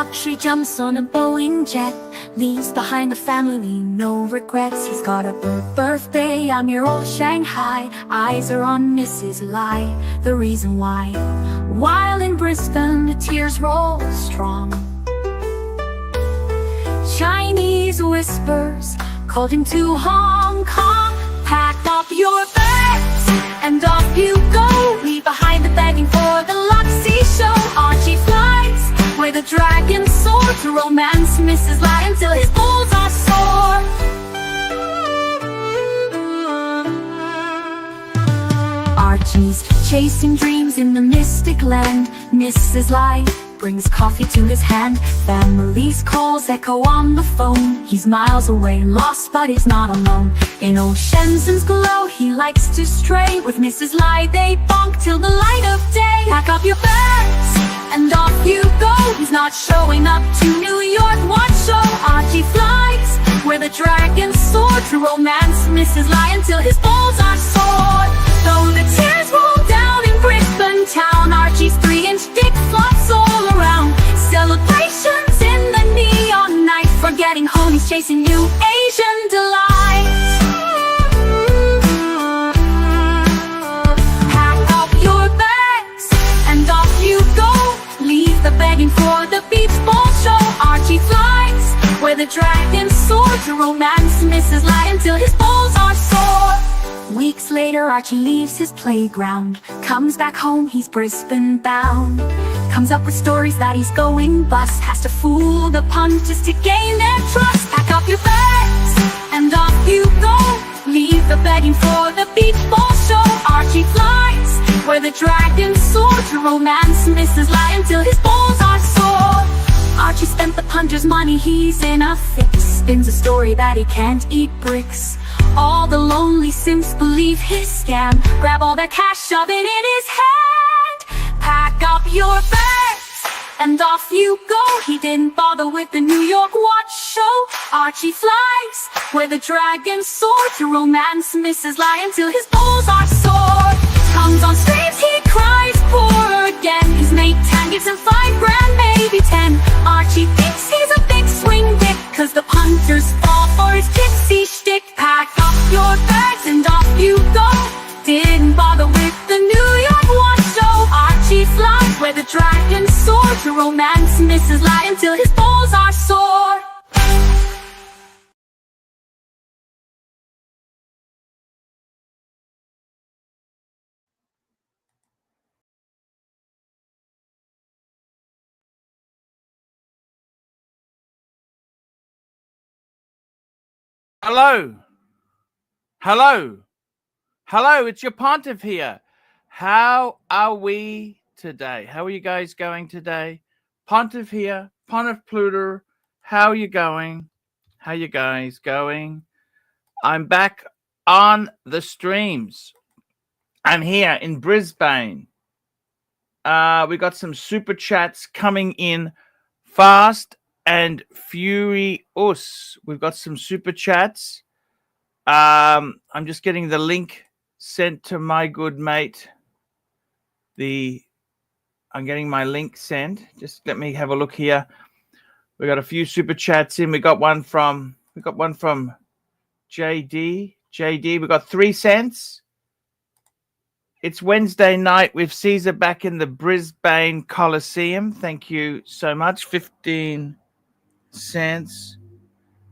luxury, jumps on a Boeing jet, leaves behind the family, no regrets. He's got a birthday, I'm your old Shanghai. Eyes are on Mrs. Lai, the reason why. While in Brisbane, the tears roll strong. Chinese whispers called him to Hong Kong. Pack up your bags and off you go. Leave behind the begging for the LUXURIA show. Archie flies where the dragon soared to romance Mrs. Lai until his balls are sore. Archie's chasing dreams in the mystic land. Mrs. Lai brings coffee to his hand. Family's calls echo on the phone. He's miles away, lost, but he's not alone. In old Shenzhen's glow, he likes to stray. With Mrs. Lai, they bonk till the light of day. Pack up your bags and off you go. He's not showing up to New York, what show? Archie flies where the dragons soar to romance Mrs. Lai until his balls are sore. Though the tears roll down in Brisbane town, Archie's 3-inch dick flops all around. Celebrations in the neon night, forgetting home, he's chasing new Asian delights. Pack up your bags and off you go. Leave the begging for the beach ball show. Archie flies where the dragons soar to romance Mrs. Lai until his balls are sore. Weeks later, Archie leaves his playground, comes back home, he's Brisbane bound. Comes up with stories that he's going bust, has to fool the punters to gain their trust. Pack up your bags and off you go. Leave the begging for the beach ball show. Archie flies where the dragons soar to romance Mrs. Lai until his balls are sore. Archie spent the punter's money, he's in a fix. Spins a story that he can't eat bricks. All the lonely simps believe his scam. Grab all their cash, shove it in his hand. Pack up your bags and off you go. He didn't bother with the New York watch show. Archie flies where the dragons soar to romance Mrs. Lai until his balls are sore. Comes on streams, he cries poor again. His mate Tan gives him $5 grand, maybe 10. Archie thinks he's a big swing dick, cause the punters fall for his gypsy shtick. Pack up your bags and off you go. Didn't bother with the New York watch show. Archie flies where the dragons soar to romance Mrs. Lai until his balls are sore. Hello. Hello. Hello, it's your Pontiff here. How are we today? How are you guys going today? Pontiff here, Pontiff Pluter. How are you going? How you guys going? I'm back on the streams. I'm here in Brisbane. We got some super chats coming in fast and furious. We've got some super chats. I'm just getting the link sent to my good mate. I'm getting my link sent. Just let me have a look here. We got a few super chats in. We got one from JD. JD, we got 3 cents. It's Wednesday night with Caesar back in the Brisbane Coliseum. Thank you so much. 15 cents.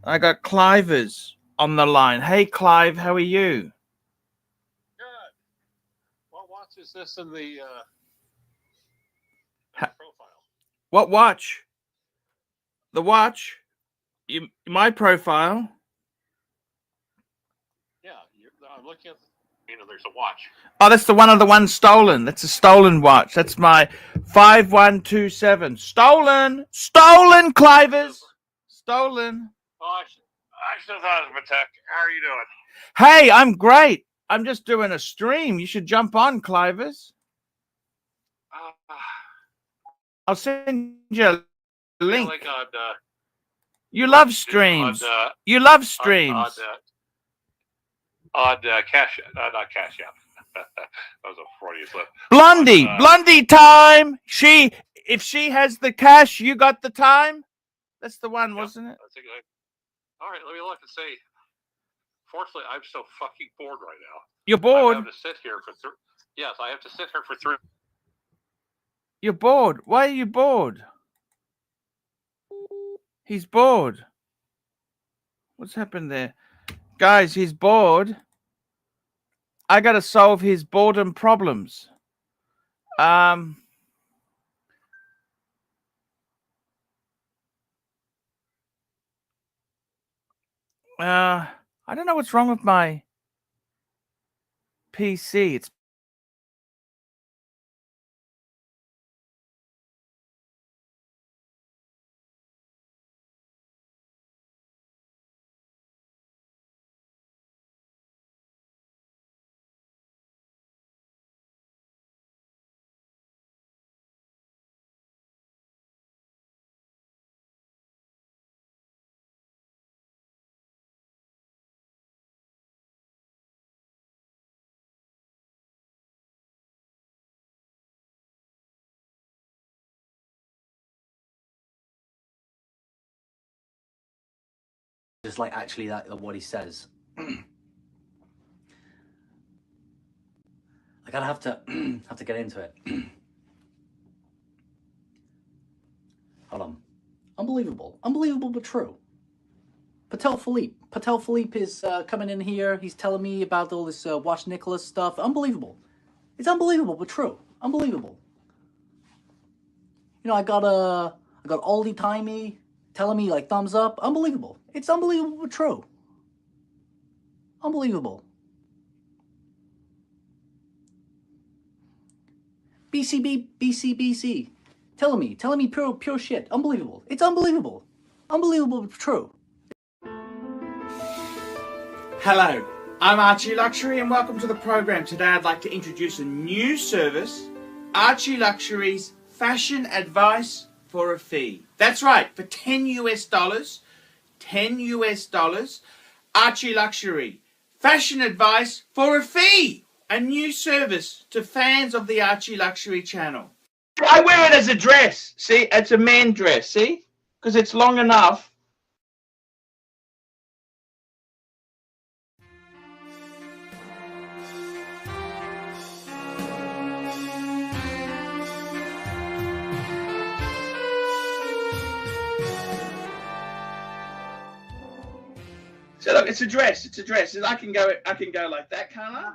I got Clivers on the line. Hey, Clive, how are you? Good. What watch is this in the profile? What watch? The watch? My profile? Yeah, I'm looking at. There's a watch. Oh, that's the one stolen. That's a stolen watch. That's my 5127. Stolen, Clivers. Stolen. Oh, I should have thought of a tech. How are you doing? Hey, I'm great. I'm just doing a stream. You should jump on, Clivers. I'll send you a link. Like you love streams. You love streams. Odd cash, not cash app. That was a Freudian slip. Blondie time. She If she has the cash, you got the time. That's the one, wasn't it? That's exactly. All right, let me look and see. Fortunately, I'm so fucking bored right now. You're bored. I have to sit here for Yes, I have to sit here for 3. You're bored. Why are you bored? He's bored. What's happened there? Guys, he's bored. I got to solve his boredom problems. I don't know what's wrong with my PC. It's just like actually that what he says. I gotta have to get into it. Hold on. Unbelievable but true. Patel Philippe is coming in here. He's telling me about all this Watch Nicholas stuff. Unbelievable. It's unbelievable but true. Unbelievable. You know, I got Aldi Timey telling me like thumbs up. Unbelievable. It's unbelievable but true. Unbelievable. BC. Telling me pure shit. Unbelievable. It's unbelievable. Unbelievable but true. Hello, I'm Archie Luxury and welcome to the program. Today I'd like to introduce a new service, Archie Luxury's Fashion Advice for a Fee. That's right, for $10 US, Archie Luxury, Fashion Advice for a Fee. A new service to fans of the Archie Luxury channel. I wear it as a dress. See, it's a man dress, see? Because it's long enough. So look, it's a dress. I can go like that, can't I?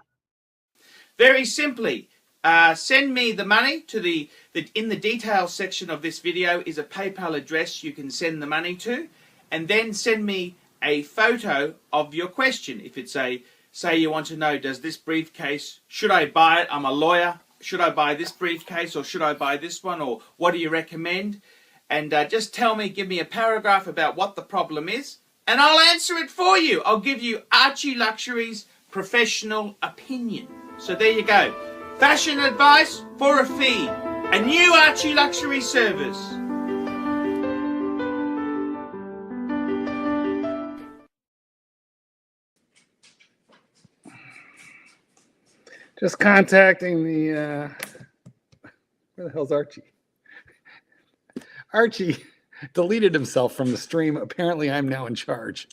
Very simply, send me the money to in the details section of this video is a PayPal address you can send the money to, and then send me a photo of your question. If it's say you want to know, does this briefcase, should I buy it? I'm a lawyer. Should I buy this briefcase or should I buy this one, or what do you recommend? And just tell me, give me a paragraph about what the problem is, and I'll answer it for you. I'll give you Archie Luxury's professional opinion. So there you go. Fashion advice for a fee. A new Archie Luxury service. Just contacting the, where the hell's Archie? Archie deleted himself from the stream. Apparently I'm now in charge.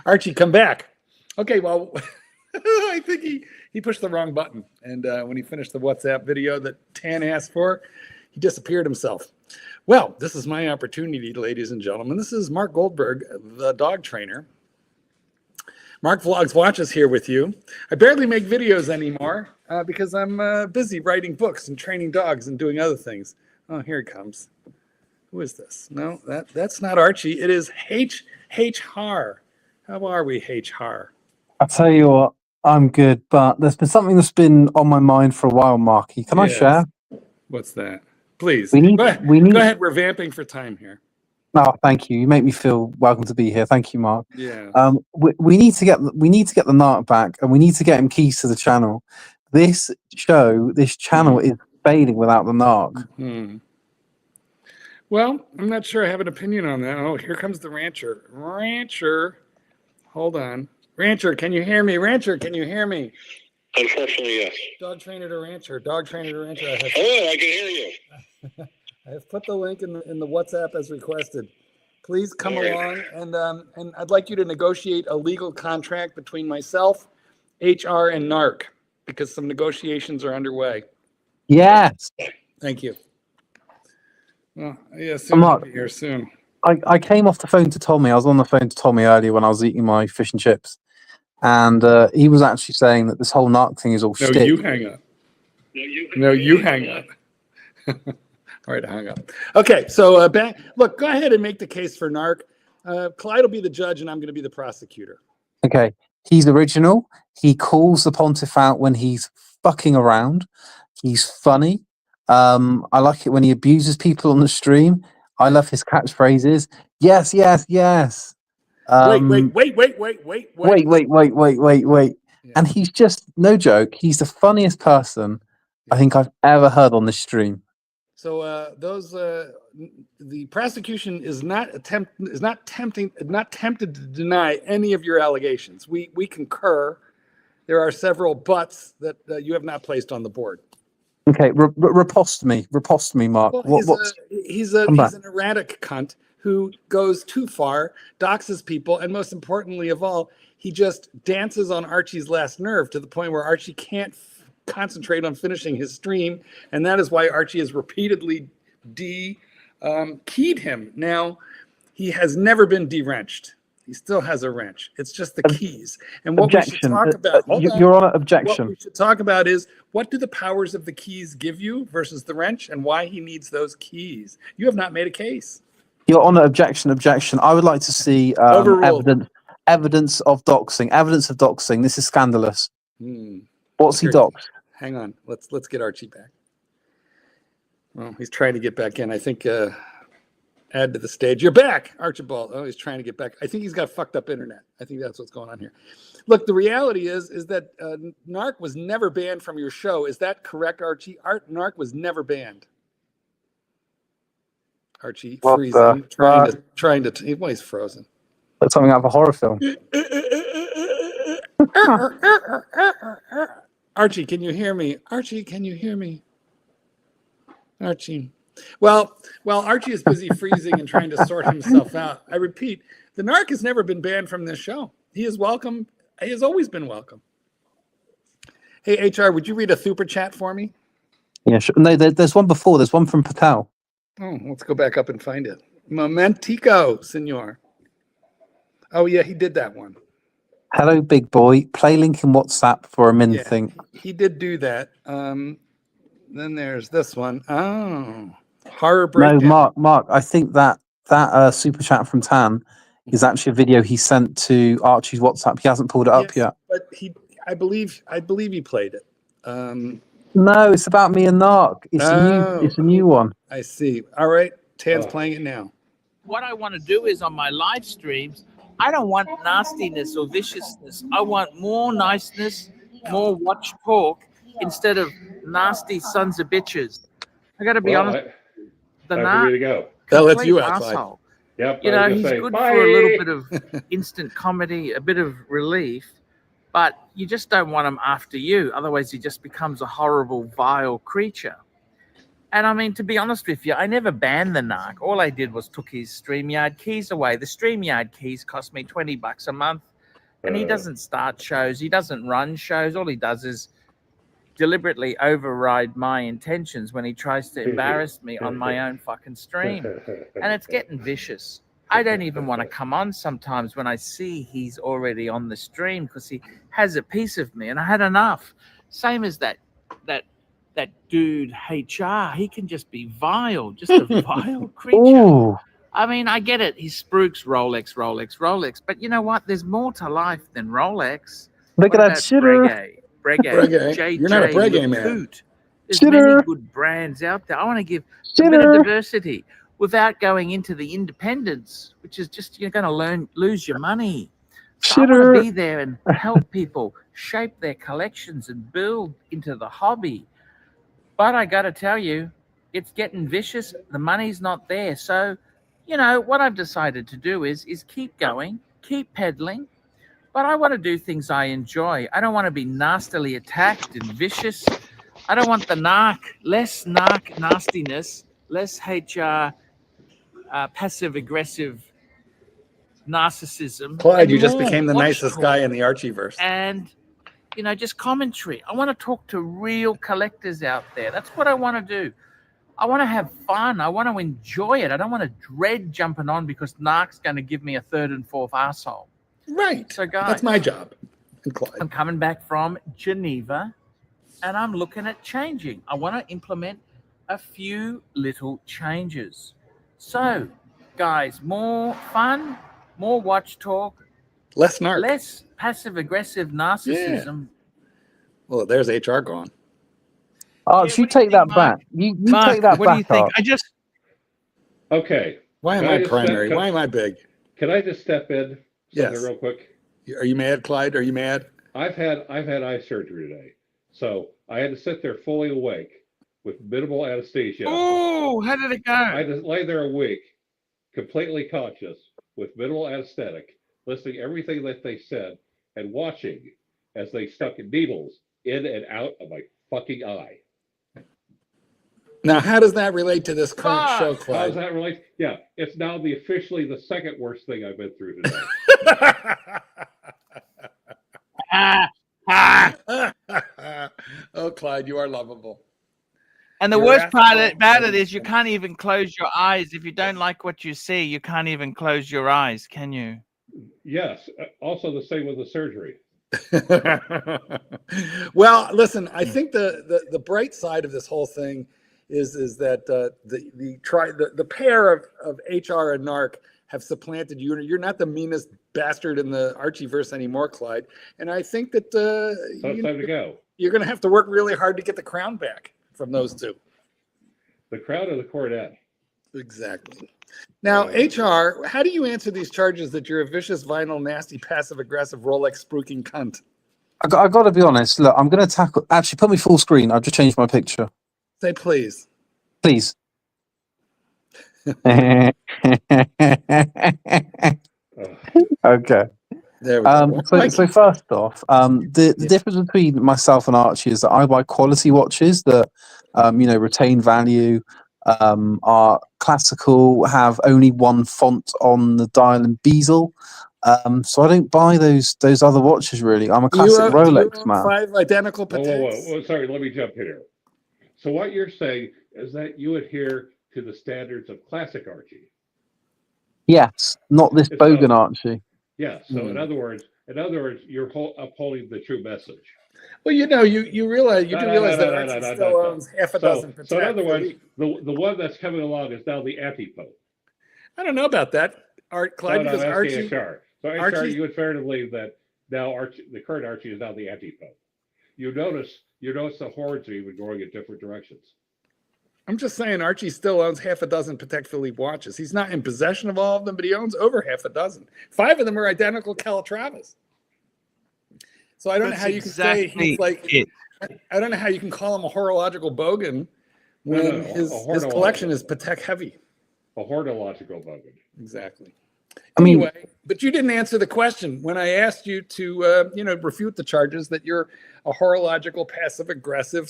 Archie, come back. Okay, well, I think he pushed the wrong button. And when he finished the WhatsApp video that Tan asked for, he disappeared himself. Well, this is my opportunity, ladies and gentlemen. This is Mark Goldberg, the dog trainer. Mark Vlogs Watches here with you. I barely make videos anymore because I'm busy writing books and training dogs and doing other things. Oh, here it comes. Who is this? No, that's not Archie. It is H. Har. How are we, H. Har? I'll tell you what, I'm good, but there's been something that's been on my mind for a while, Marky. Can I share? What's that? Please. Go ahead. Go ahead. We're vamping for time here. Oh, thank you. You make me feel welcome to be here. Thank you, Mark. Yeah. We need to get the Narc back, and we need to get him keys to the channel. This channel is failing without the Narc. Hmm. Well, I'm not sure I have an opinion on that. Oh, here comes the rancher. Rancher, hold on. Rancher, can you hear me? Rancher, can you hear me? Unfortunately, yes. Dog trainer to rancher. Dog trainer to rancher. Hello, I can hear you. I have put the link in the WhatsApp as requested. Please come along, and I'd like you to negotiate a legal contract between myself, HR, and NARC, because some negotiations are underway. Yes. Thank you. Well, yeah, I'm not- be here soon. I came off the phone to Tommy. I was on the phone to Tommy earlier when I was eating my fish and chips. And he was actually saying that this whole NARC thing is all No, shtick. you hang up. No, you hang up. All right, I hung up. Okay, so back. Look, go ahead and make the case for NARC. Clyde will be the judge, and I'm going to be the prosecutor. Okay. He's original. He calls the pontiff out when he's fucking around. He's funny. I like it when he abuses people on the stream. I love his catchphrases. Yes, yes, yes. Wait. Yeah. And he's just, no joke, he's the funniest person I think I've ever heard on this stream. So the prosecution is not tempted to deny any of your allegations. We concur. There are several buts that you have not placed on the board. Okay, riposte me, Mark. Well, he's an erratic cunt who goes too far, doxes people, and most importantly of all, he just dances on Archie's last nerve to the point where Archie can't concentrate on finishing his stream, and that is why Archie has repeatedly keyed him. Now, he has never been de-wrenched. He still has a wrench. It's just the keys. And what objection. we should talk about, Your Honor, objection. what we should talk about is what do the powers of the keys give you versus the wrench, and why he needs those keys. You have not made a case. Your Honor, objection. I would like to see evidence of doxing. This is scandalous. What's he doxed? Hang on. Let's get Archie back. Well, he's trying to get back in. I think add to the stage. You're back, Archibald. Oh, he's trying to get back. I think he's got fucked up internet. I think that's what's going on here. Look, the reality is that NARC was never banned from your show. Is that correct, Archie? NARC was never banned. Archie freezing, trying to. Well, he's frozen. That's something out of a horror film. Archie, can you hear me? Archie, can you hear me? Archie. Well, while Archie is busy freezing and trying to sort himself out, I repeat, the NARC has never been banned from this show. He is welcome. He has always been welcome. Hey, HR, would you read a super chat for me? Yeah, sure. No, there's one before. There's one from Patel. Oh, let's go back up and find it. Momentico, senor. Oh, yeah, he did that one. Hello, big boy. Play link in WhatsApp for a min thing. He did do that. Then there's this one. Oh, horror breakdown. No, Mark. I think that super chat from Tan is actually a video he sent to Archie's WhatsApp. He hasn't pulled it up yet. But I believe he played it. No, it's about me and Narc. It's a new one. I see. All right, Tan's playing it now. What I want to do is on my live streams, I don't want nastiness or viciousness. I want more niceness, more watch talk instead of nasty sons of bitches. I got to be honest. The ready to go. That lets you outside. Asshole. Yep. You know, he's good for a little bit of instant comedy, a bit of relief, but you just don't want him after you. Otherwise, he just becomes a horrible, vile creature. And I mean, to be honest with you, I never banned the NARC. All I did was took his StreamYard keys away. The StreamYard keys cost me $20 a month. And he doesn't start shows. He doesn't run shows. All he does is deliberately override my intentions when he tries to embarrass me on my own fucking stream. And it's getting vicious. I don't even want to come on sometimes when I see he's already on the stream because he has a piece of me and I had enough. Same as that dude HR. He can just be vile, just a vile creature. Ooh. I mean, I get it. He spruiks Rolex. But you know what? There's more to life than Rolex. Look at that shitter. Breguet. JJ, You're not a Breguet man. There's many good brands out there. I want to give a bit of diversity without going into the independence, which is just you're going to lose your money. So I want to be there and help people shape their collections and build into the hobby. But I got to tell you, it's getting vicious. The money's not there. So, you know, what I've decided to do is keep going, keep peddling. But I want to do things I enjoy. I don't want to be nastily attacked and vicious. I don't want the NARC, less NARC nastiness, less HR, passive aggressive narcissism. Clyde, and you just more became the watch nicest talk guy in the Archieverse. and just commentary. I want to talk to real collectors out there. That's what I want to do. I want to have fun. I want to enjoy it. I don't want to dread jumping on because Narc's going to give me a third and fourth arsehole. Right. So, guys, that's my job. And Clyde. I'm coming back from Geneva and I'm looking at changing. I want to implement a few little changes. So, guys, more fun, more watch talk, Less narc. less passive aggressive narcissism. Well, there's HR gone. Archie, you what do you take that think, Mark? back. You Mark, take that what do you back, think? Archie. Okay. Why am Can I I just primary? step- Why am I big? Can I just step in something Yes. real quick? Are you mad, Clyde? Are you mad? I've had eye surgery today, so I had to sit there fully awake with minimal anesthesia. Oh, how did it I go? just lay there a week, completely conscious, with minimal anesthetic, listening to everything that they said and watching as they stuck needles in and out of my fucking eye. Now, how does that relate to this current Fuck. show, How does Clyde? that relate? Yeah, it's now officially the second worst thing I've been through today. Oh, Clyde, you are lovable. And the You're worst part affable. about it is you can't even close your eyes. If you don't like what you see, you can't even close your eyes, can you? Yes, also the same with the surgery. Well, listen, I think the bright side of this whole thing is that the pair of HR and Narc have supplanted you. You're not the meanest bastard in the Archieverse anymore, Clyde. And I think that So it's time to go. you're going to have to work really hard to get the crown back from those two. The crown or the coronet? Exactly. Now, HR, how do you answer these charges that you're a vicious, vinyl, nasty, passive-aggressive, Rolex spruiking cunt? I got to be honest. Look, I'm going to tackle. Actually, put me full screen. I've just changed my picture. Say please. Please. Ugh. Okay. There we go. So first off, the difference between myself and Archie is that I buy quality watches that retain value, are classical, have only one font on the dial and bezel. So I don't buy those other watches really. I'm a classic Rolex man. 5 identical Whoa, Pateks. whoa. Sorry, let me jump in here. So what you're saying is that you adhere to the standards of classic Archie. Yes, not this It's bogan Archie. Yeah. So in other words, you're upholding the true message. Well, you realize that Archie still owns half a dozen Pateks. So in other words, the one that's coming along is now the anti-pope. I don't know about that, Clyde, No, because I'm asking Archie. HR. So HR, Archie- you would fair to believe that now the current Archie is now the anti-pope. You notice the hordes are even going in different directions. I'm just saying Archie still owns half a dozen Patek Philippe watches. He's not in possession of all of them, but he owns over half a dozen. 5 of them are identical Calatravis. So I don't know how you can say he's like. I don't know how you can call him a horological bogan when his collection is Patek heavy. A horological bogan. Exactly. I mean, Anyway, but you didn't answer the question when I asked you to, refute the charges that you're a horological, passive-aggressive,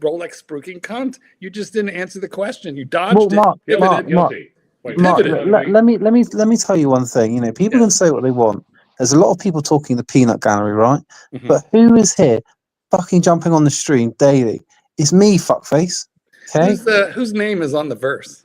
Rolex spruiking cunt. You just didn't answer the question. You dodged it. Mark, Pivoted. Guilty. Wait, Mark, pivoted. let me tell you one thing. People can say what they want. There's a lot of people talking the peanut gallery, right? Mhm. But who is here fucking jumping on the stream daily? It's me, fuckface. Okay? Whose name is on the verse?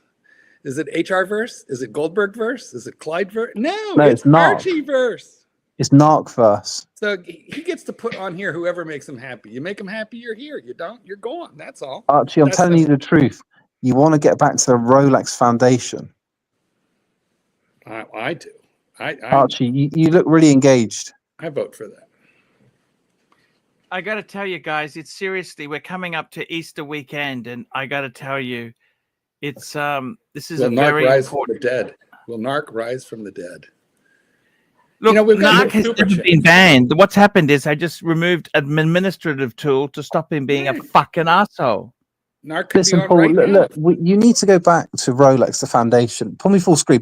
Is it HR verse? Is it Goldberg verse? Is it Clyde verse? No, it's not. Archie verse. It's Narc verse. So he gets to put on here whoever makes him happy. You make him happy, you're here. You don't, you're gone. That's all. Archie, I'm That's telling you simple. the truth. You want to get back to the Rolex Foundation. I do. Archie, you look really engaged. I vote for that. I got to tell you guys, it's seriously, we're coming up to Easter weekend, and I got to tell you, it's this is Will a Narc very rise from the important. dead? Will Narc rise from the dead? Look, we've got Narc has super never chat. been banned. What's happened is I just removed an administrative tool to stop him being a fucking asshole. Narc could Listen, be on Paul, right now. look, you need to go back to Rolex, the foundation. Put me full screen.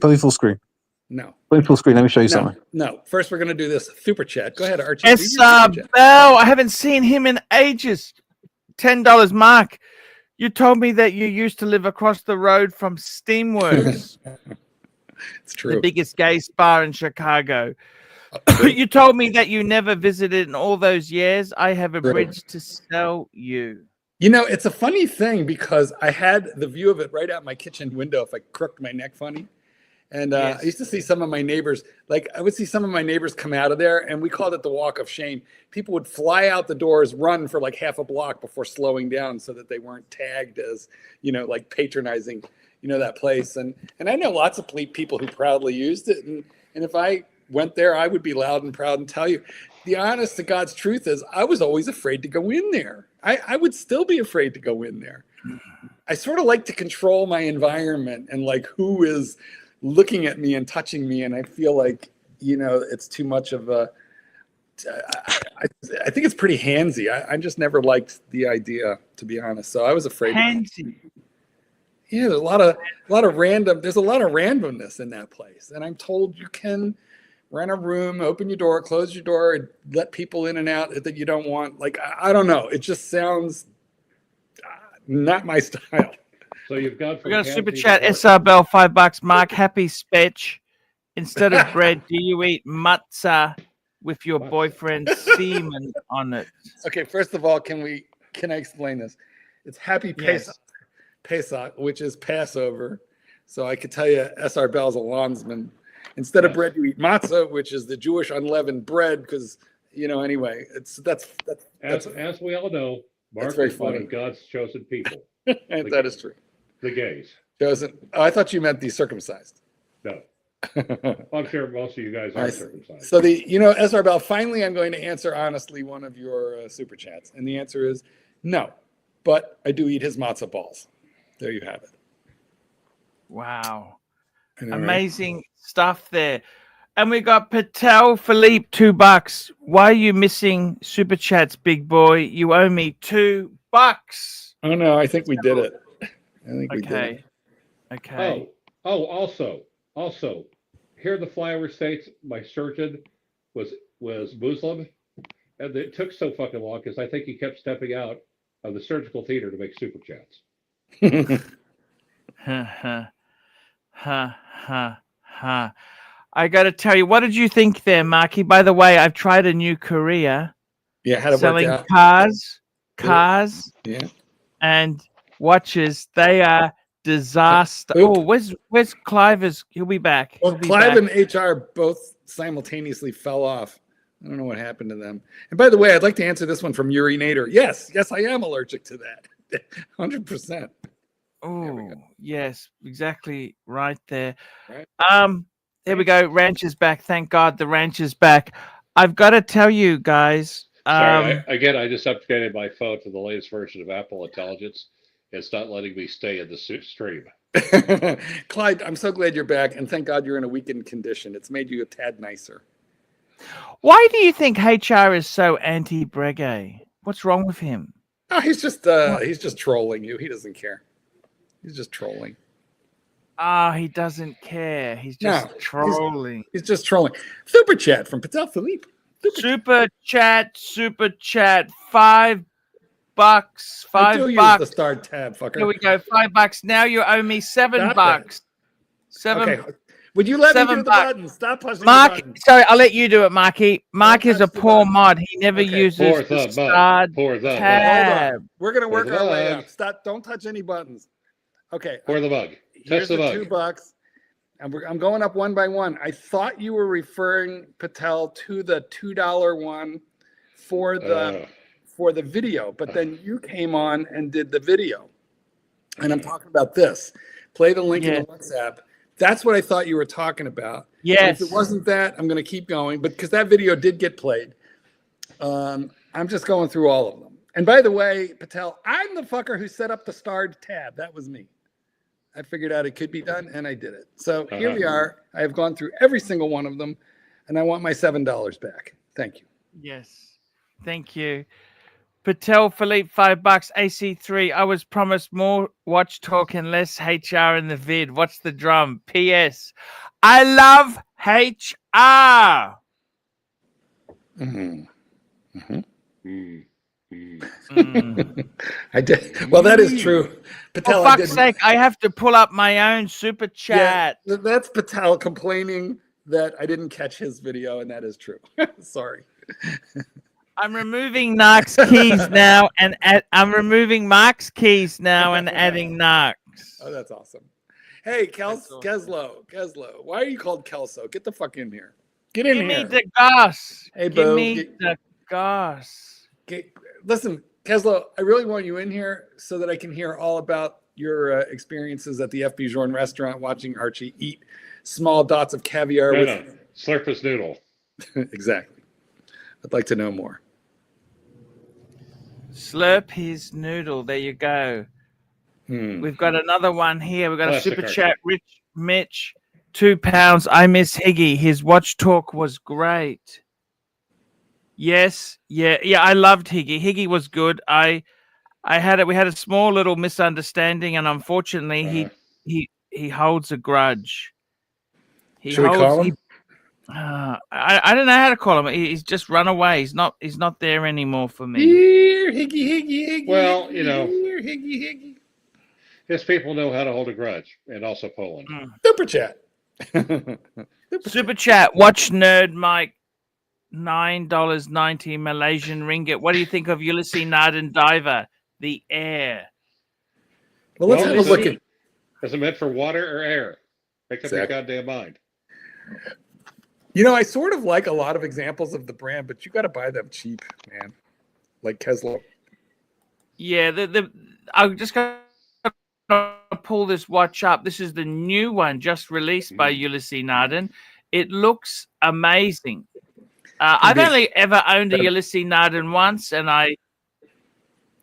No, Put me full screen. Let me show you something. no. First, we're going to do this super chat. Go ahead, Archie. Yes, do your super chat. Bell, I haven't seen him in ages. $10, Mark. You told me that you used to live across the road from Steamworks, It's the true. biggest gay spa in Chicago. You told me that you never visited in all those years. I have a True. bridge to sell you. You know, it's a funny thing because I had the view of it right out my kitchen window if I crooked my neck funny. And Yes. I used to see some of my neighbors, like I would see some of my neighbors come out of there, and we called it the walk of shame. People would fly out the doors, run for like half a block before slowing down so that they weren't tagged as, you know, like patronizing, you know, that place. And I know lots of people who proudly used it. And if I went there, I would be loud and proud and tell you. The honest to God's truth is I was always afraid to go in there. I would still be afraid to go in there. I sort of like to control my environment and like who is looking at me and touching me, and I feel like, you know, it's too much of a I think it's pretty handsy. I just never liked the idea, to be honest, so I was afraid. Handsy. Yeah, there's a lot of randomness in that place, and I'm told you can rent a room, open your door, close your door, and let people in and out that you don't want. Like, I don't know, it just sounds not my style. So you've got We got a super chat. SR Bell, $5. Mark, happy spetch. Instead of bread, do you eat matzah with your boyfriend's semen on it? Okay, first of all, can I explain this? It's Happy Pesach, Yes. Pesach, which is Passover. So I could tell you, SR Bell's a lawnsman. Instead of bread, you eat matzah, which is the Jewish unleavened bread. Because, you know, anyway, that's as we all know, Mark very is one funny. of God's chosen people, that is true. the gays. Chosen. Oh, I thought you meant the circumcised. No, I'm sure most of you guys are circumcised. So SR Bell, finally, I'm going to answer honestly one of your super chats, and the answer is no, but I do eat his matzah balls. There you have it. Wow. I know, right? Amazing stuff there. And we got Patel Philippe, $2. Why are you missing super chats, big boy? You owe me $2. Oh no, I think we did it. I think we did Okay. it. Okay. Also, here in the flyover states, my surgeon was Muslim, and it took so fucking long because I think he kept stepping out of the surgical theater to make super chats. Ha ha. I got to tell you, what did you think there, Marky? By the way, I've tried a new career Yeah, how to selling work out. cars, Yeah. and watches. They are disaster. Oop. Oh, where's Clive? He'll be back. Well, He'll be Clive back. and HR both simultaneously fell off. I don't know what happened to them. And by the way, I'd like to answer this one from Yuri Nader. Yes, I am allergic to that. 100%. Oh, yes, exactly right there. Right. There we go. Ranch is back. Thank God the ranch is back. I've got to tell you guys. Sorry, I just updated my phone to the latest version of Apple Intelligence. It's not letting me stay in the stream. Clyde, I'm so glad you're back, and thank God you're in a weakened condition. It's made you a tad nicer. Why do you think HR is so anti-Breguet? What's wrong with him? Oh, he's just trolling you. He doesn't care. He's just trolling. Ah, he doesn't care. He's just trolling. He's just trolling. Super chat from Patel Philippe. Super chat. $5. I do use the start tab, fucker. Here we go. $5. Now you owe me $7. Okay. Would you let me do the button? Stop pushing Mark, the button. sorry, I'll let you do it, Marky. Mark is a poor mod. He never uses the start tab. Hold on. We're gonna work our way up. Stop! Don't touch any buttons. Okay. Pour the mug. Here's the $2, and I'm going up one by one. I thought you were referring, Patel, to the $2 one for the video, but then you came on and did the video, and I'm talking about this. Play the link in the WhatsApp. That's what I thought you were talking about. Yes. If it wasn't that, I'm going to keep going, but because that video did get played, I'm just going through all of them. And by the way, Patel, I'm the fucker who set up the starred tab. That was me. I figured out it could be done, and I did it. So here we are. I have gone through every single one of them, and I want my $7 back. Thank you. Yes. Thank you. Patel Philippe, $5. AC3. I was promised more watch talk and less HR in the vid. What's the drum? PS. I love HR. I did. Well, that is true. Patel, For I fuck's did. sake, I have to pull up my own super Yeah, chat. that's Patel complaining that I didn't catch his video, and that is true. Sorry. I'm removing Nark's keys now, and I'm removing Mark's keys now and adding Nark's. Oh, that's awesome. Hey, That's awesome. Keslo. Why are you called Kelso? Get the fuck in here. Get in Give here. me the gas. Hey, Give Bo, me the gas. Listen, Keslo, I really want you in here so that I can hear all about your experiences at the FB Journe restaurant watching Archie eat small dots of caviar. No. Slurp his noodle. Exactly. I'd like to know more. Slurp his noodle. There you go. We've got another one here. We've got a super chat. Rich Mitch, £2. I miss Higgy. His watch talk was great. Yes, yeah. I loved Higgy. Higgy was good. We had a small little misunderstanding, and unfortunately, he holds a grudge. Should we call him? I don't know how to call him. He's just run away. He's not there anymore for me. Here, Higgy. Well, Here, Higgy. his people know how to hold a grudge, and also Poland. Super chat. Super chat. Watch Nerd Mike. $9.90 Malaysian ringgit. What do you think of Ulysses Narden Diver? The air. Well, let's have a look at. Is it meant for water or air? Make up your goddamn mind. I sort of like a lot of examples of the brand, but you got to buy them cheap, man. Like Keslo. Yeah, I'm just going to pull this watch up. This is the new one just released by Ulysses Narden. It looks amazing. I've only ever owned a Ulysses Narden once, and I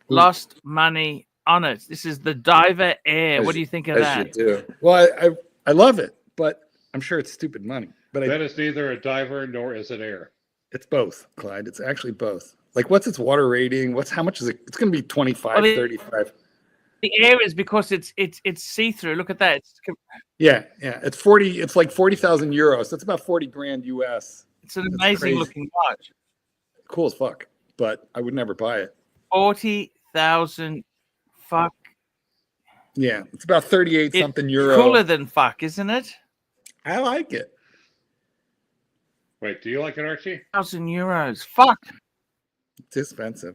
lost money on it. This is the Diver Air. What do you think of that? You do. Well, I love it, but I'm sure it's stupid money. But that is neither a diver nor is it air. It's both, Clyde. It's actually both. Like, what's its water rating? How much is it? It's going to be 25, 35. The air is because it's see-through. Look at that. Yeah. It's 40. It's like 40,000 euros. That's about 40 grand US. It's an amazing looking watch. Cool as fuck, but I would never buy it. 40,000 fuck. Yeah, it's about 38 something euro. Cooler than fuck, isn't it? I like it. Wait, do you like it, Archie? €1,000. Fuck. It's expensive.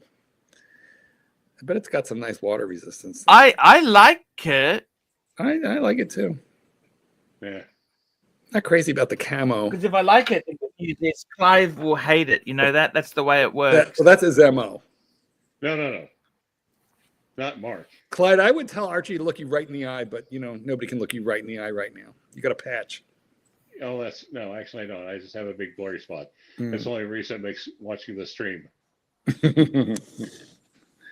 I bet it's got some nice water resistance. I like it. I like it too. Yeah. Not crazy about the camo. Because if I like it, this Clive will hate it. You know that? That's the way it works. Well, that's his MO. No. Not Mark. Clyde, I would tell Archie to look you right in the eye, but nobody can look you right in the eye right now. You got a patch. Oh, no, actually I don't. I just have a big blurry spot. That's the only reason it makes watching the stream.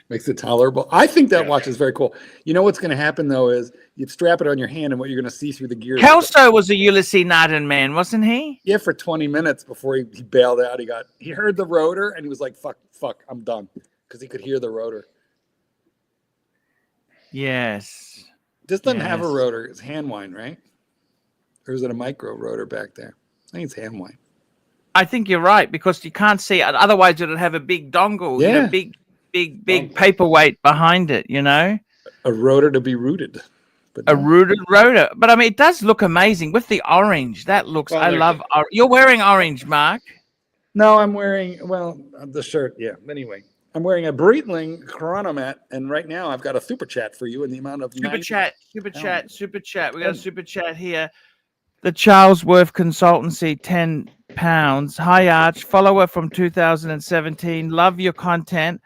Makes it tolerable. I think that watch is very cool. You know what's going to happen though is you'd strap it on your hand, and what you're going to see through the gears. Kelso was a Ulysses Narden man, wasn't he? Yeah, for 20 minutes before he bailed out. He heard the rotor and he was like, "Fuck, I'm done," because he could hear the rotor. Yes. This doesn't have a rotor. It's hand wind, right? Or is it a micro rotor back there? I think it's hand wind. I think you're right because you can't see it. Otherwise, it'd have a big dongle. Yeah. Big paperweight behind it, A rotor to be rooted. A rooted rotor. But I mean, it does look amazing with the orange. That looks, I love. You're wearing orange, Mark. No, I'm wearing, the shirt. Yeah. Anyway, I'm wearing a Breitling Chronomat. And right now I've got a super chat for you in the amount of super chat. We got a super chat here. The Charles Worth Consultancy, £10. Hi, Arch. Follower from 2017. Love your content.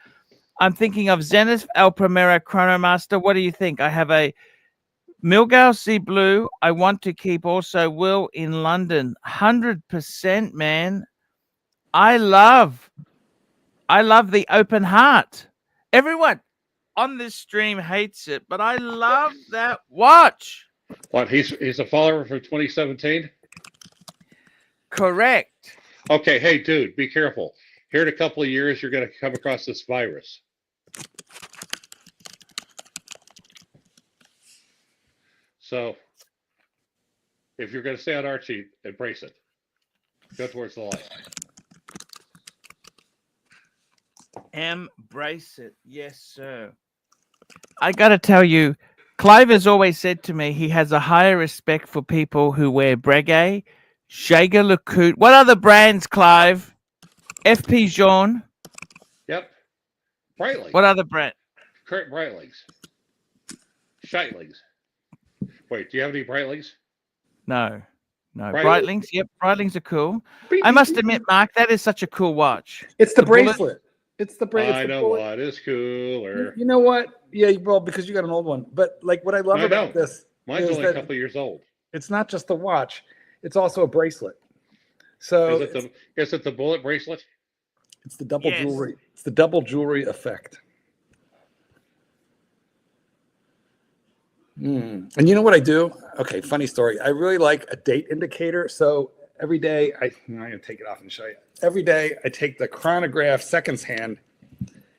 I'm thinking of Zenith El Primera Chronomaster. What do you think? I have a Milgauss C Blue. I want to keep also Will in London. 100%, man. I love the open heart. Everyone on this stream hates it, but I love that watch. What? He's a follower from 2017? Correct. Okay, hey, dude, be careful. Here in a couple of years, you're going to come across this virus. So, if you're going to stay on Archie, embrace it. Go towards the light. Embrace it. Yes, sir. I got to tell you, Clive has always said to me he has a higher respect for people who wear Breguet, Jaeger LeCoultre. What other brands, Clive? FP Jean. Yep. Breitling. What other brand? Current Breitlings. Shitlings. Wait, do you have any Breitlings? No. No. Breitlings? Breitlings. Yep. Breitlings are cool. I must admit, Mark, that is such a cool watch. It's the bullet- bracelet. It's the bracelet. I know what is cooler. You know what? Yeah, well, because you got an old one. But like what I love about this Mine's is only a that couple of years old. it's not just the watch; it's also a bracelet. So Is it the bullet bracelet? it's the double Yes. jewelry. It's the double jewelry effect. And you know what I do? Okay, funny story. I really like a date indicator. So every day, I'm going to take it off and show you. Every day, I take the chronograph seconds hand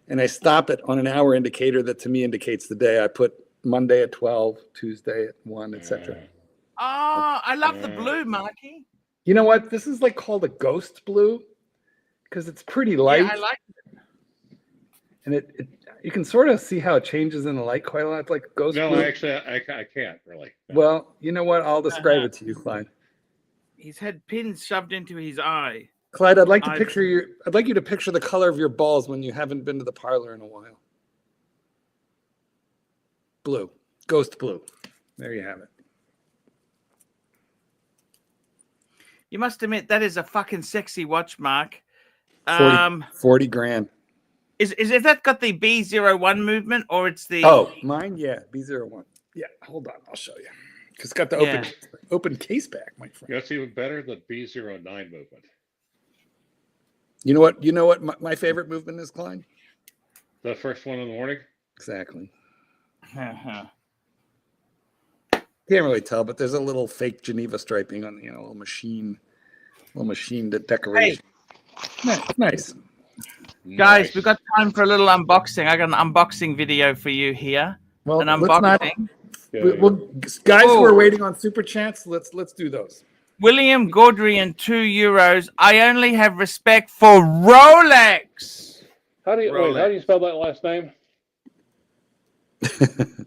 and I stop it on an hour indicator that to me indicates the day. I put Monday at 12, Tuesday at 1, etc. Oh, I love the blue, Marky. You know what? This is like called a ghost blue because it's pretty light. Yeah, I like it. And it you can sort of see how it changes in the light quite a lot. It's like ghost No, blue. actually, I can't really. Well, you know what? I'll describe it to you, Clyde. He's had pins shoved into his eye. Clyde, I'd like to picture you. I'd like you to picture the color of your balls when you haven't been to the parlor in a while. Blue, ghost blue. There you have it. You must admit that is a fucking sexy watch, Mark. 40 grand. Is that got the B01 movement or it's the? Oh, mine, yeah, B01. Yeah, hold on, I'll show you. Because it's got the open case back, my friend. That's even better than B09 movement. You know what my favorite movement is, Clyde? The first one in the morning. Exactly. Uh-huh. Can't really tell, but there's a little fake Geneva striping on, a little machine decoration. Hey. Nice. Guys, we've got time for a little unboxing. I got an unboxing video for you here. Well, An unboxing. Guys who are waiting on super chats, let's do those. William Gaudry and €2. I only have respect for Rolex. How do you Rolex. How do you spell that last name?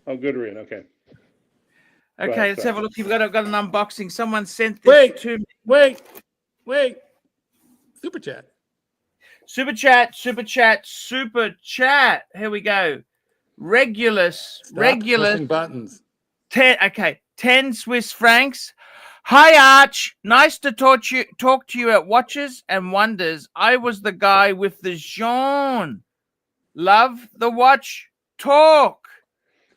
Oh, Goodrian. Okay. Okay, let's have a look. We've got an unboxing. Someone sent this to me. Wait. Super chat. Super chat. Here we go. Regulus. Pushing buttons. 10 Swiss francs. Hi, Arch. Nice to talk to you at Watches and Wonders. I was the guy with the Jean. Love the watch talk.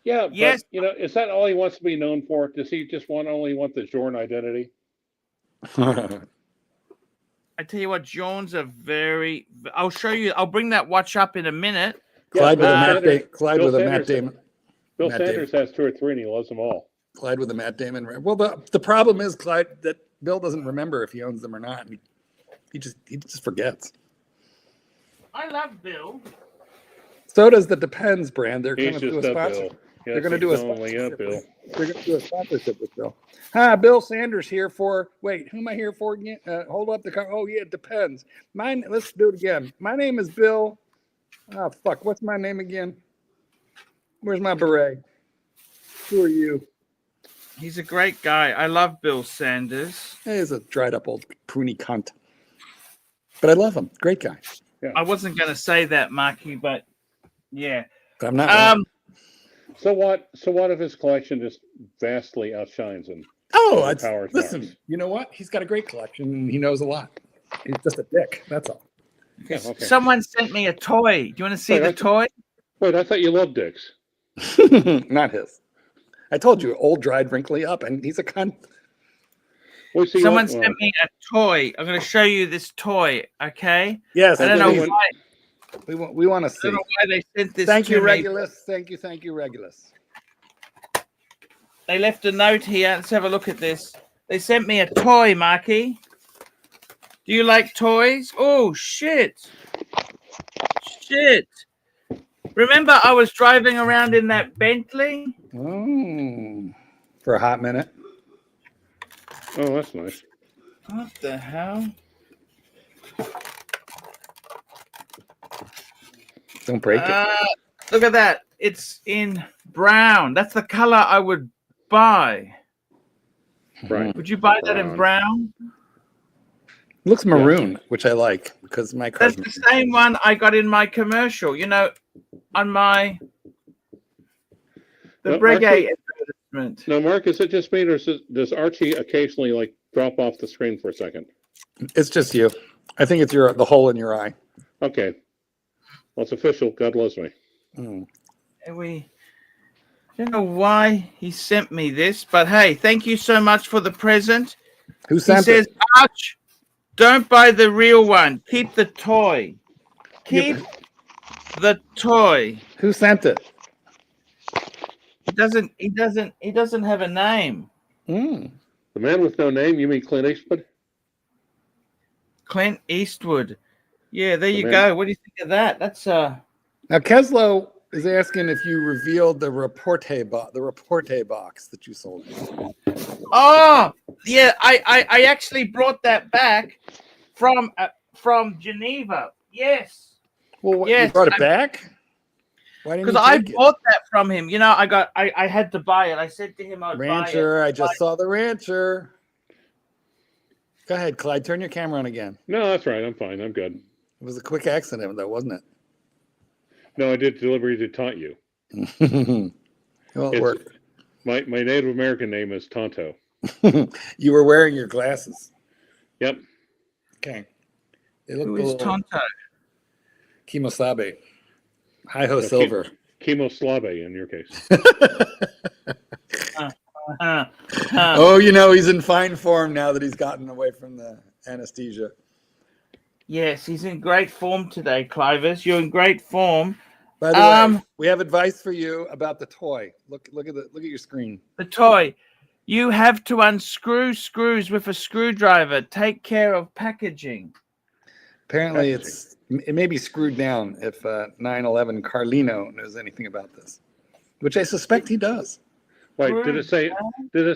Yeah, but, yes. Is that all he wants to be known for? Does he just only want the Jorn identity? I tell you what, Jones are very. I'll show you. I'll bring that watch up in a minute. Clyde with a Matt Damon. Bill Sanders has 2 or 3, and he loves them all. Clyde with a Matt Damon. Well, the problem is, Clyde, that Bill doesn't remember if he owns them or not. He just forgets. I love Bill. So does the Depends brand. They're He's going to do a sponsor. Bill. Yes, They're going to do a sponsorship. sponsorship. They're going to do a sponsorship with Bill. Hi, Bill Sanders here for. Wait, who am I here for again? Hold up the car. Oh yeah, it depends. Let's do it again. My name is Bill. Oh fuck, what's my name again? Where's my beret? Who are you? He's a great guy. I love Bill Sanders. He's a dried up old pruny cunt, but I love him. Great guy. Yeah. I wasn't going to say that, Marky, but yeah. I'm not. So what if his collection just vastly outshines him? Listen. Marks? You know what? He's got a great collection. And he knows a lot. He's just a dick. That's all. Yeah, okay. Someone sent me a toy. Do you want to see the toy? Wait, I thought you loved dicks. Not his. I told you, old, dried, wrinkly up, and he's a cunt. Well, see, Someone sent me a toy. I'm going to show you this toy. Okay. Yes, I don't know why. We want to see. I don't know why they sent this. Thank you, to me. Regulus. Thank you, Regulus. They left a note here. Let's have a look at this. They sent me a toy, Marky. Do you like toys? Oh, shit. Remember I was driving around in that Bentley? Oh, for a hot minute. Oh, that's nice. What the hell? Don't break it. Look at that. It's in brown. That's the color I would buy. Right. Would you buy that in brown? It looks maroon, which I like because my car's That's the same one I got in my commercial. You know, on the Reggae advertisement. Now, Mark, is it just me, or does Archie occasionally like drop off the screen for a second? It's just you. I think it's the hole in your eye. Okay. Well, it's official. God loves me. Mm. I don't know why he sent me this, but hey, thank you so much for the present. Who sent He says, Arch, don't buy the real one. Keep the toy. Keep the toy. Who sent it? He doesn't have a name. Mm. The man with no name, you mean Clint Eastwood? Clint Eastwood. Yeah, there you go. What do you think of that? That's Now Keslow is asking if you revealed the reporte box that you sold. Oh, yeah, I actually brought that back from Geneva. Yes. Well, yes, you brought it back? Why didn't you because I take it? bought that from him. You know, I had to buy it. I said to him I'd Rancher, buy it. I just saw the Rancher. Go ahead, Clyde. Turn your camera on again. No, that's right. I'm fine. I'm good. It was a quick accident, though, wasn't it? No, I did deliberately taunt you. Well, it worked. My Native American name is Tonto. You were wearing your glasses. Yep. Okay. Who is Tonto? Kimosabe. Hi-ho Silver. Chemoslabe in your case. Oh, you know, he's in fine form now that he's gotten away from the anesthesia. Yes, he's in great form today, Clivis. You're in great form. By the way, we have advice for you about the toy. Look at your screen. The toy. You have to unscrew screws with a screwdriver. Take care of packaging. Apparently, it may be screwed down if 911 Carlino knows anything about this, which I suspect he does. Wait, did it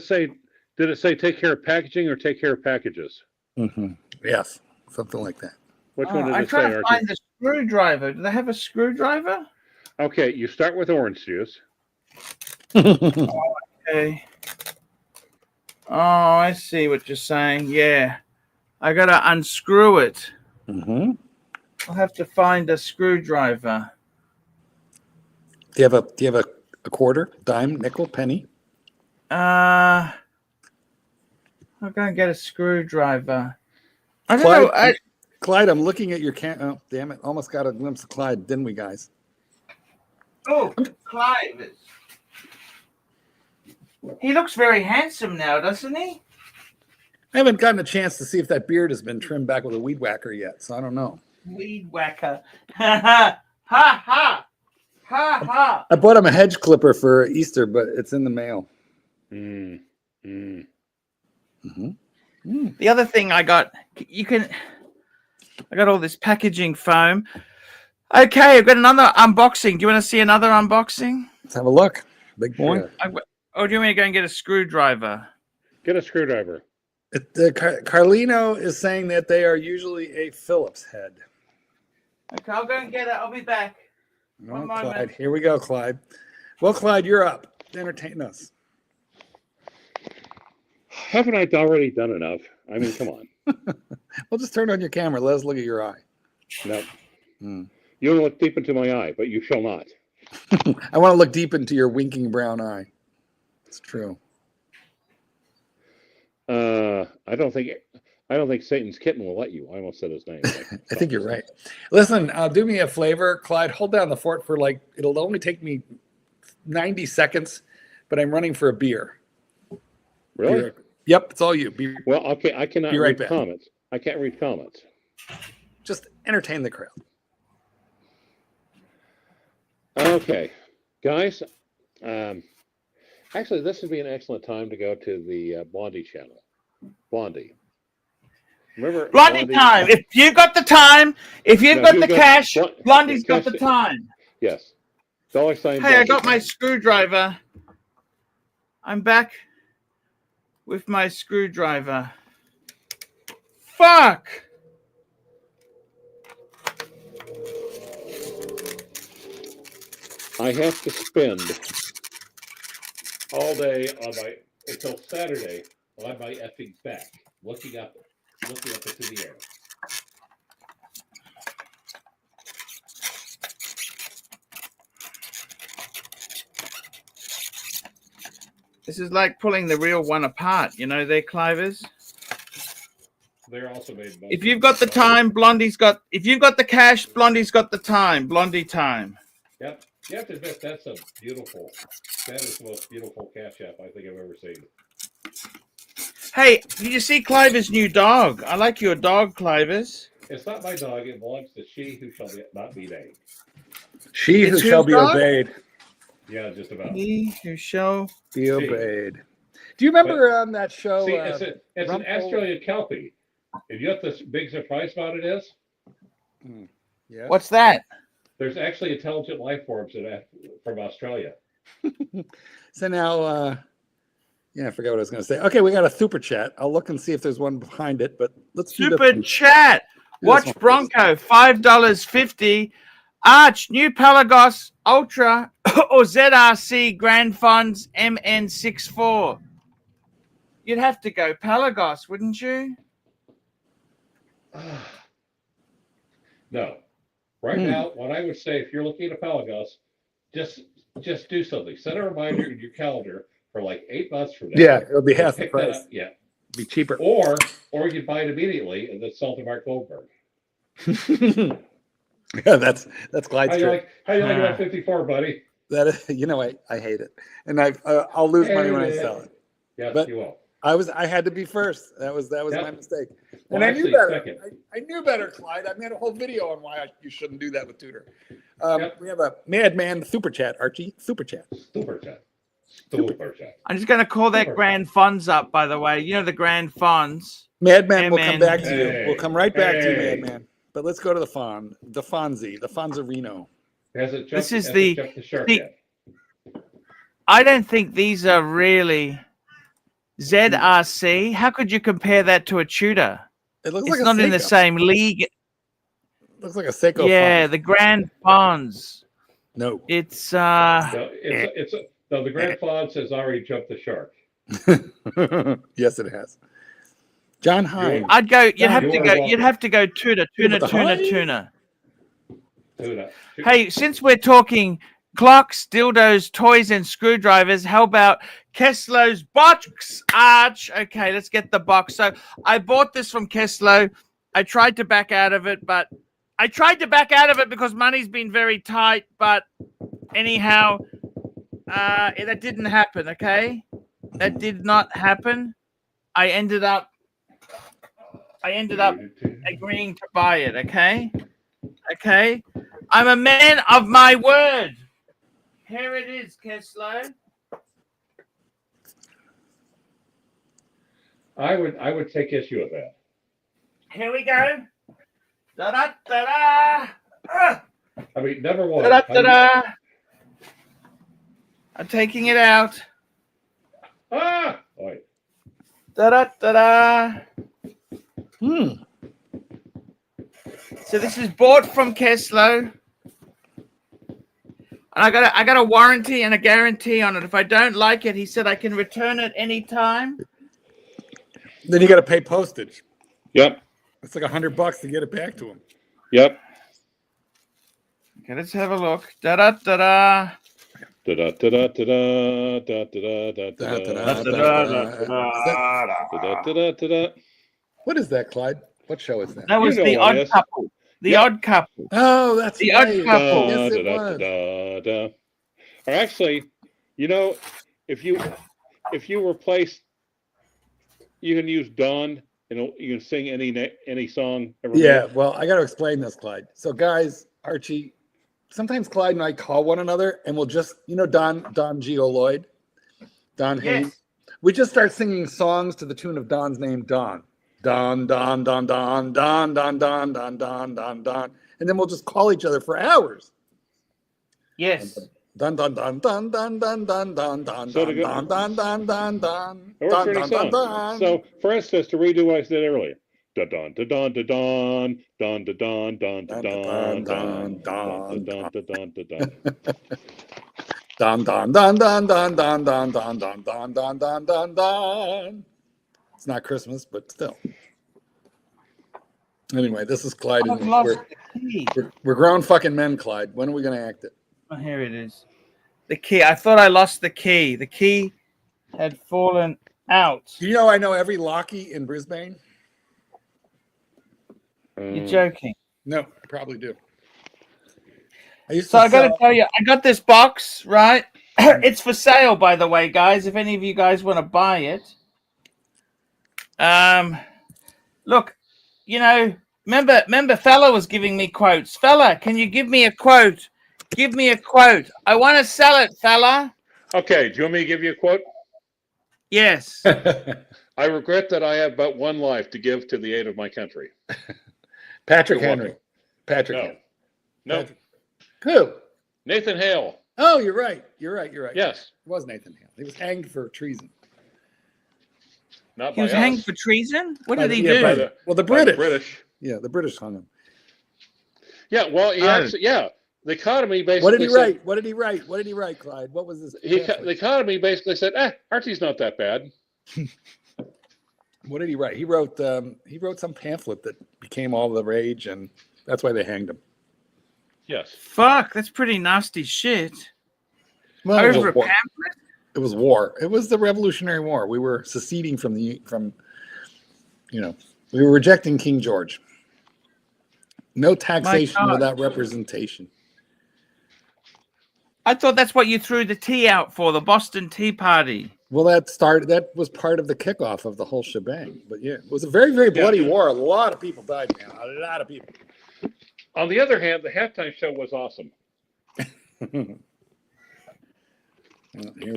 say take care of packaging or take care of packages? Mm-hmm. Yes, something like that. Which one did I'm it say, trying to Archie? find the screwdriver. Do they have a screwdriver? Okay, you start with orange juice. Okay. Oh, I see what you're saying. Yeah. I got to unscrew it. Mm-hmm. I'll have to find a screwdriver. Do you have a quarter, dime, nickel, penny? I'll go and get a screwdriver. I don't know. Clyde, I'm looking at your oh, damn it. Almost got a glimpse of Clyde, didn't we, guys? Oh, Clive. He looks very handsome now, doesn't he? I haven't gotten a chance to see if that beard has been trimmed back with a weed whacker yet, so I don't know. Weed whacker. Ha ha. Ha ha. Ha ha. I bought him a hedge clipper for Easter, but it's in the mail. The other thing I got, I got all this packaging foam. Okay, I've got another unboxing. Do you want to see another unboxing? Let's have a look. Big boy. Sure. Or do you want me to go and get a screwdriver? Get a screwdriver. Carlino is saying that they are usually a Phillips head. Okay, I'll go and get it. I'll be back. Oh, Clyde. Here we go, Clyde. Well, Clyde, you're up. Entertain us. Haven't I already done enough? I mean, come on. Well, just turn on your camera. Let us look at your eye. No. You want to look deep into my eye, but you shall not. I want to look deep into your winking brown eye. It's true. I don't think Satan's kitten will let you. I almost said his name. I think you're right. Listen, do me a favor, Clyde. Hold down the fort for it'll only take me 90 seconds, but I'm running for a beer. Really? Beer. Yep, it's all you. Beer. Well, okay, I cannot right read back. comments. I can't read comments. Just entertain the crowd. Okay, guys. Actually, this would be an excellent time to go to the Blondie channel. Blondie. Remember Blondie time. If you've got the time, if you've got the cash, Blondie's got the cash- time. Yes. $sign Hey, I Blondie. got my screwdriver. I'm back with my screwdriver. Fuck! I have to spend all day until Saturday on my effing back, looking up into the air. This is like pulling the real one apart. You know, they're Clivers. They're also made. If you've got the time, Blondie's got. If you've got the cash, Blondie's got the time. Blondie time. Yep. You have to admit that's a beautiful. That is the most beautiful cash app I think I've ever seen. Hey, did you see Cliver's new dog? I like your dog, Cliver's. It's not my dog. It belongs to she who shall not be named. She who It's shall whose be dog? obeyed. Yeah, just about. He who shall Be obeyed. Do you remember that show? See, it's an Rumple? Australian Kelpie. And you know what this big surprise about it is? Yeah. What's that? There's actually intelligent life forms from Australia. So now, yeah, I forgot what I was going to say. Okay, we got a super chat. I'll look and see if there's one behind it, but let's do Super this. chat. Do this Watch one Bronco, $5.50. Arch, new Pelagos Ultra or ZRC Grand Funds MN64. You'd have to go Pelagos, wouldn't you? No. Right now, what I would say, if you're looking at a Pelagos, just do something. Set a reminder in your calendar for like 8 months from now. Yeah, it'll be half the Pick that price. up. Yeah. Be cheaper. Or you can buy it immediately and then sell it to Mark Goldberg. Yeah, that's Clyde's How you trick. like about 54, buddy? That is, you know, I hate it, and I'll lose money when I sell it. Yes, But- you will. I had to be first. That was Yep. my mistake. Well, And I knew actually, better. second. I knew better, Clyde. I made a whole video on why you shouldn't do that with Tudor. Yep. We have a Madman super chat, Archie. Super chat. Super chat. Super chat. I'm just going to call that Super. Grand Funds up, by the way. You know the Grand Funds. Madman will come MN. back to you. Hey. We'll come right back to you, Hey. Madman. But let's go to the Fonzarino. Hasn't This is jumped the shark the- yet. I don't think these are really ZRC. How could you compare that to a Tudor? It looks It's like not a in the Seiko. same league. Looks like a Seiko. Yeah, Font. the Grand Funds. No. It's No, the Grand Fonds has already jumped the shark. Yes, it has. John Hine. I'd go. You'd You have to wanna go. walk- You'd have to go tuna. With the high? Tuna. Tuna. Hey, since we're talking clocks, dildos, toys, and screwdrivers, how about Keslo's box, Arch? Okay, let's get the box. So I bought this from Keslo. I tried to back out of it, because money's been very tight. But anyhow, that didn't happen. Okay, that did not happen. I ended up agreeing to buy it. Okay. I'm a man of my word. Here it is, Keslo. I would take issue with that. Here we go. Da da da da. I mean, number one. Da da da. I'm taking it out. Ah! Wait. Da da da da. Hmm. So this is bought from Keslo. And I got a warranty and a guarantee on it. If I don't like it, he said I can return it anytime. Then you got to pay postage. Yep. It's like $100 to get it back to him. Yep. Okay, let's have a look. Da da da da. Da da da da da da da da da da da. What is that, Clyde? What show is that? That was You know the what it Odd is. Couple. The Yep. Odd Couple. Oh, that's The right. Odd Couple. Yes, it was. Or actually, you know, if you replace, you can use Dawn and you can sing any song. Ever Yeah, made. well, I got to explain this, Clyde. So, guys, Archie, sometimes Clyde and I call one another, and we'll just, Don Geo Lloyd, Don Hayes. Yes. We just start singing songs to the tune of Don's name, Don. Don, Don, Don, Don, Don, Don, Don, Don, Don, Don, Don. And then we'll just call each other for hours. Yes. Don, Don, Don, Don, Don, Don, Don, Don, Don, So to Don, go- Don, Don, Don, Don, Don, It works for any Don, Don, song. Don. So, for instance, to redo what I said earlier, da don da don da don don da don don da don don don da don da don da don. Dun dun dun dun dun dun dun dun dun dun dun dun dun dun. It's not Christmas, but still. Anyway, this is Clyde. I've And lost the key. we're grown fucking men, Clyde. When are we gonna act it? Oh, here it is. The key. I thought I lost the key. The key had fallen out. Do you know I know every Lockie in Brisbane? You're joking. No, I probably do. So I got to tell you, I got this box, right? It's for sale, by the way, guys. If any of you guys want to buy it. Look, you know, remember Fella was giving me quotes. Fella, can you give me a quote? Give me a quote. I want to sell it, Fella. Okay, do you want me to give you a quote? Yes. I regret that I have but one life to give to the aid of my country. Patrick You're Henry. welcome. Patrick No. Henry. No. Patrick. Who? Nathan Hale. Oh, you're right. You're right. You're right. Yes. It was Nathan Hale. He was hanged for treason. Not He by was us. hanged for treason? What did he Yeah, do? by the- Well, the by the British. British. Yeah, the British hung him. Yeah, well, he actually, yeah. The economy basically What did he said- write? What did he write? What did he write, Clyde? What was this? The economy basically said, Archie's not that bad. What did he write? He wrote some pamphlet that became all the rage, and that's why they hanged him. Yes. Fuck, that's pretty nasty shit. Well, it was Over a war. pamphlet? It was war. It was the Revolutionary War. We were seceding from we were rejecting King George. No taxation God. without representation. I thought that's what you threw the tea out for, the Boston Tea Party. Well, that was part of the kickoff of the whole shebang. But yeah, it was a very, very bloody war. A lot of people died, man. A lot of people. On the other hand, the halftime show was awesome.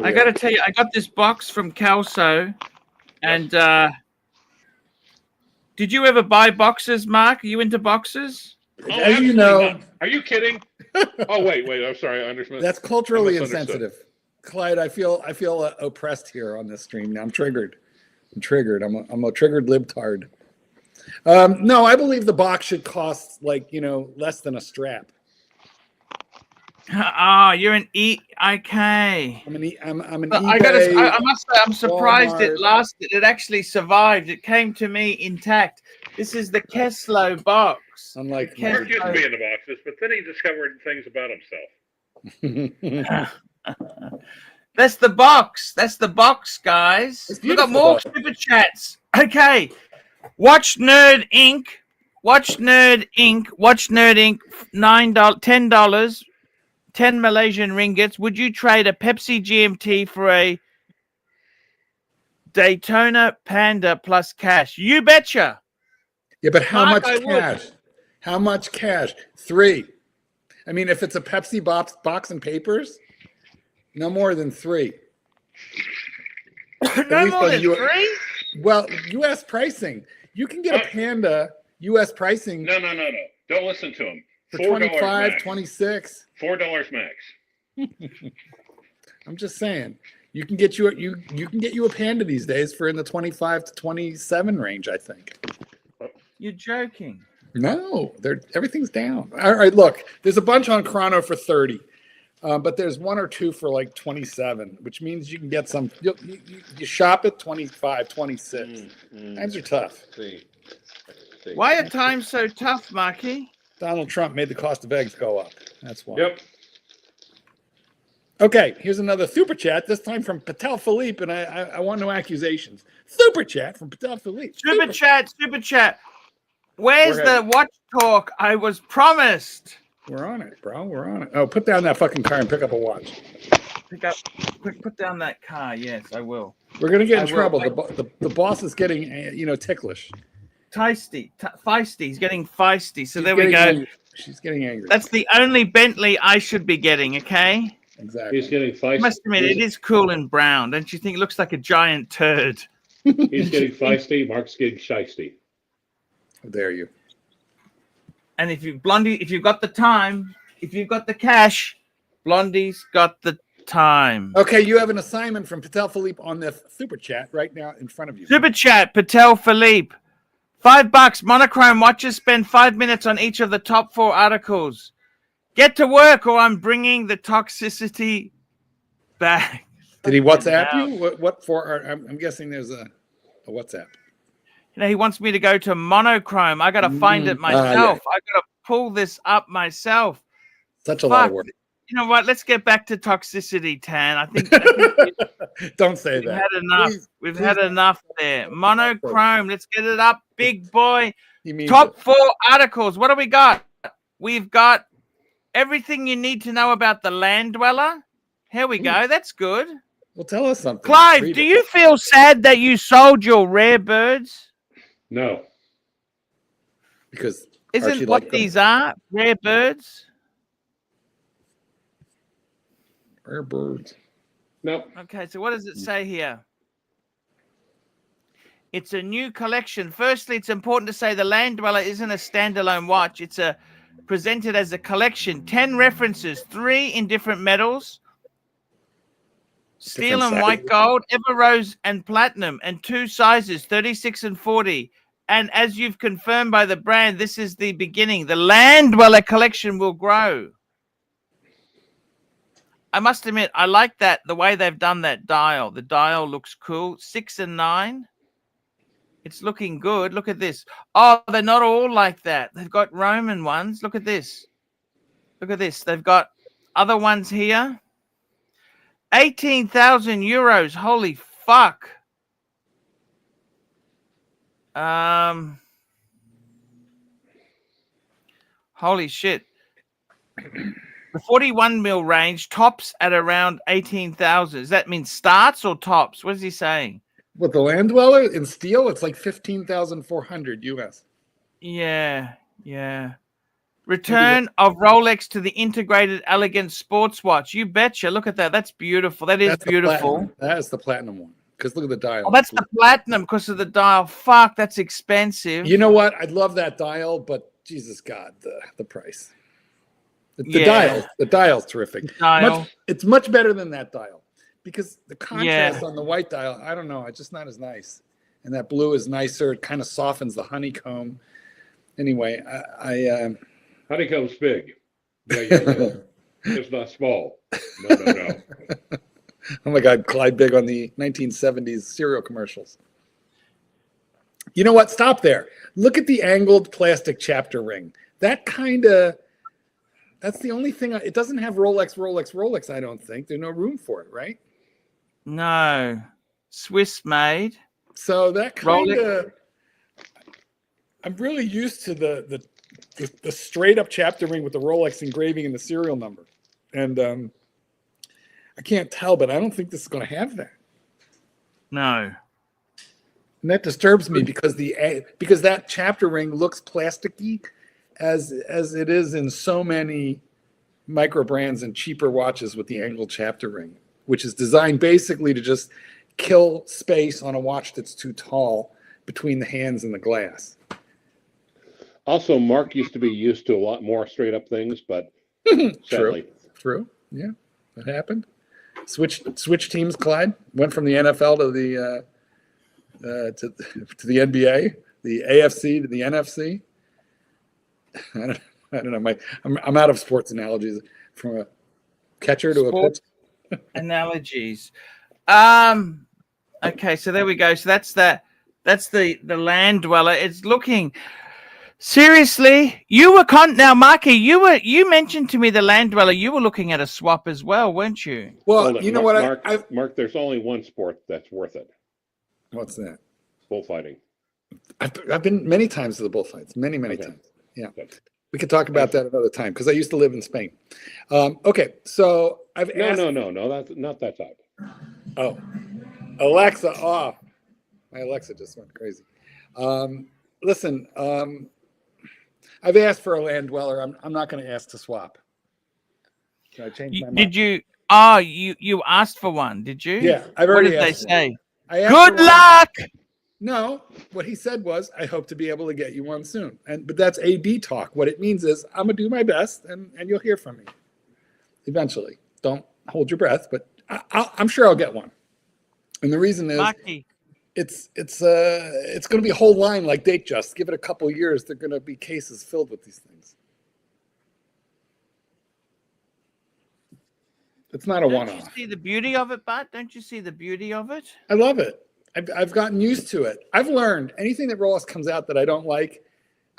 I got to tell you, I got this box from Kelso, and did you ever buy boxes, Mark? Are you into boxes? As you know, not. Are you kidding? Oh, wait. I'm sorry. I understand. that's culturally I misunderstood. insensitive. Clyde, I feel oppressed here on this stream. Now I'm triggered. I'm a triggered libtard. No, I believe the box should cost less than a strap. Ah, you're an EIK. I'm an I eBay, I must say, I'm surprised it Walmart. lasted. It actually survived. It came to me intact. This is the Keslow box. unlike Ken- Mark used to be in the boxes, but then he discovered things about himself. That's the box. That's the box, guys. It's We got beautiful, more though. super chats. Okay. Watch Nerd Inc. Watch Nerd Inc. $9, $10, 10 Malaysian ringgits. Would you trade a Pepsi GMT for a Daytona Panda plus cash? You betcha. Yeah, but how Mark, much I would. cash? How much cash? 3. I mean, if it's a Pepsi box and papers, no more than 3. No least more on than you- 3? Well, U.S. pricing. You can get a Panda U.S. pricing No. Don't listen to him. for $4 $25, max. $26. $4 max. I'm just saying. You can get you a Panda these days for in the 25 to 27 range, I think. You're joking. No, everything's down. All right, look, there's a bunch on Chrono for 30, but there's 1 or 2 for like 27, which means you can get some. You shop at 25, 26. Times are tough. See. Why are times so tough, Marky? Donald Trump made the cost of eggs go up. That's why. Yep. Okay, here's another super chat. This time from Patel Philippe, and I want no accusations. Super chat from Patel Philippe. Super chat. Where's the watch talk I was promised? We're on it, bro. We're on it. Oh, put down that fucking car and pick up a watch. Put down that car. Yes, I will. We're gonna get in I trouble. will. The boss is getting ticklish. Feisty. He's getting feisty. So there we go. Angry. She's getting angry. That's the only Bentley I should be getting. Okay. Exactly. He's getting I feisty. must admit, it is cool and brown. Don't you think it looks like a giant turd? He's getting feisty. Mark's getting shisty. How dare you? And if you've got the time, if you've got the cash, Blondie's got the time. Okay, you have an assignment from Patel Philippe on the super chat right now in front of you. Super chat, Patel Philippe. $5 monochrome watches. Spend 5 minutes on each of the top 4 articles. Get to work, or I'm bringing the toxicity back. Did he WhatsApp hell. you? What for? I'm guessing there's a WhatsApp. You know, he wants me to go to monochrome. I got to find it myself. yeah. I got to pull this up myself. Such a lot of Fuck. work. You know what? Let's get back to toxicity, Tan. I think Don't say we've that. had enough. We've had enough there. Monochrome. Let's get it up, big boy. Top 4 articles. What do we got? We've got everything you need to know about the land dweller. Here we go. That's good. Well, tell us something. Clive, Read do it. you feel sad that you sold your rare birds? No. Because Isn't Archie what liked them. these are rare birds? Rare birds. No. Okay, so what does it say here? It's a new collection. Firstly, it's important to say the Land Dweller isn't a standalone watch. It's presented as a collection. 10 references, 3 in different metals. Steel and white gold, ever rose and platinum, and 2 sizes, 36 and 40. And as you've confirmed by the brand, this is the beginning. The Land Dweller collection will grow. I must admit, I like that, the way they've done that dial. The dial looks cool. 6 and 9. It's looking good. Look at this. Oh, they're not all like that. They've got Roman ones. Look at this. Look at this. They've got other ones here. 18,000 euros. Holy fuck. Holy shit. The 41 mil range tops at around 18,000. Does that mean starts or tops? What is he saying? With the Land Dweller in steel, it's like 15,400 US. Yeah, yeah. Return of Rolex to the integrated elegant sports watch. You betcha. Look at that. That's beautiful. That is beautiful. That is the platinum one. Because look at the dial. Oh, that's the platinum because of the dial. Fuck, that's expensive. You know what? I'd love that dial, but Jesus God, the price. The dial's terrific. It's much better than that dial because the contrast on the white dial, I don't know, it's just not as nice. And that blue is nicer. It kind of softens the honeycomb. Anyway, Honeycomb's big. Yeah. It's not small. No. Oh my God, Clyde Big on the 1970s cereal commercials. You know what? Stop there. Look at the angled plastic chapter ring. That's the only thing. It doesn't have Rolex, I don't think. There's no room for it, right? No. Swiss made. So that kind of, I'm really used to the straight up chapter ring with the Rolex engraving and the serial number. And I can't tell, but I don't think this is going to have that. No. And that disturbs me because that chapter ring looks plasticky as it is in so many micro brands and cheaper watches with the angled chapter ring, which is designed basically to just kill space on a watch that's too tall between the hands and the glass. Also, Mark used to be used to a lot more straight up things, but sadly. True. Yeah, that happened. Switch teams, Clyde. Went from the NFL to the NBA, the AFC to the NFC. I don't know. I'm out of sports analogies. From a catcher to a pitcher. Analogies. Okay, so there we go. So that's the Land Dweller. It's looking seriously. You were now, Marky. You mentioned to me the Land Dweller. You were looking at a swap as well, weren't you? Well, you know what? Mark, there's only one sport that's worth it. What's that? Bullfighting. I've been many times to the bullfights. Many times. Yeah. We could talk about that another time because I used to live in Spain. Okay, so I've asked... No, that's not that type. Oh, Alexa off. My Alexa just went crazy. Listen, I've asked for a Land Dweller. I'm not going to ask to swap. Can I change my mind? Did you? Oh, you asked for one, did you? Yeah, I've already What did they asked say? Good luck. No, what he said was, I hope to be able to get you one soon. But that's A-B talk. What it means is I'm going to do my best and you'll hear from me eventually. Don't hold your breath, but I'm sure I'll get one. And the reason is Marky. it's going to be a whole line like Datejust. Give it a couple years. They're going to be cases filled with these things. It's not a Don't you one-off. see the beauty of it, Bart? Don't you see the beauty of it? I love it. I've gotten used to it. I've learned anything that Rolex comes out that I don't like,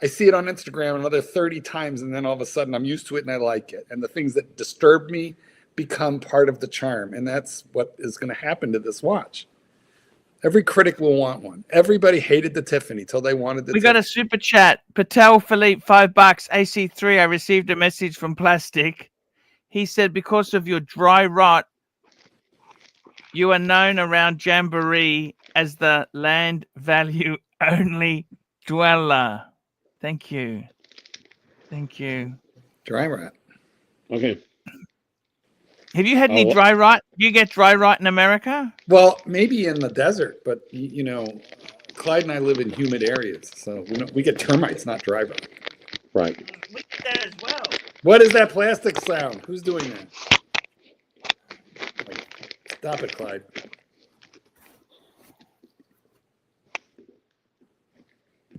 I see it on Instagram another 30 times, and then all of a sudden I'm used to it and I like it. And the things that disturb me become part of the charm. And that's what is going to happen to this watch. Every critic will want one. Everybody hated the Tiffany till they wanted the We got a super chat. Patel Philippe, $5. AC3, I received a message from Plastic. He said, because of your dry rot, you are known around Jamboree as the land value only dweller. Thank you. Thank you. Dry rot. Okay. Have you had any Oh. dry rot? Do you get dry rot in America? Well, maybe in the desert, but you know, Clyde and I live in humid areas, so we get termites, not dry rot. Right. We get that as well. What is that plastic sound? Who's doing that? Stop it, Clyde.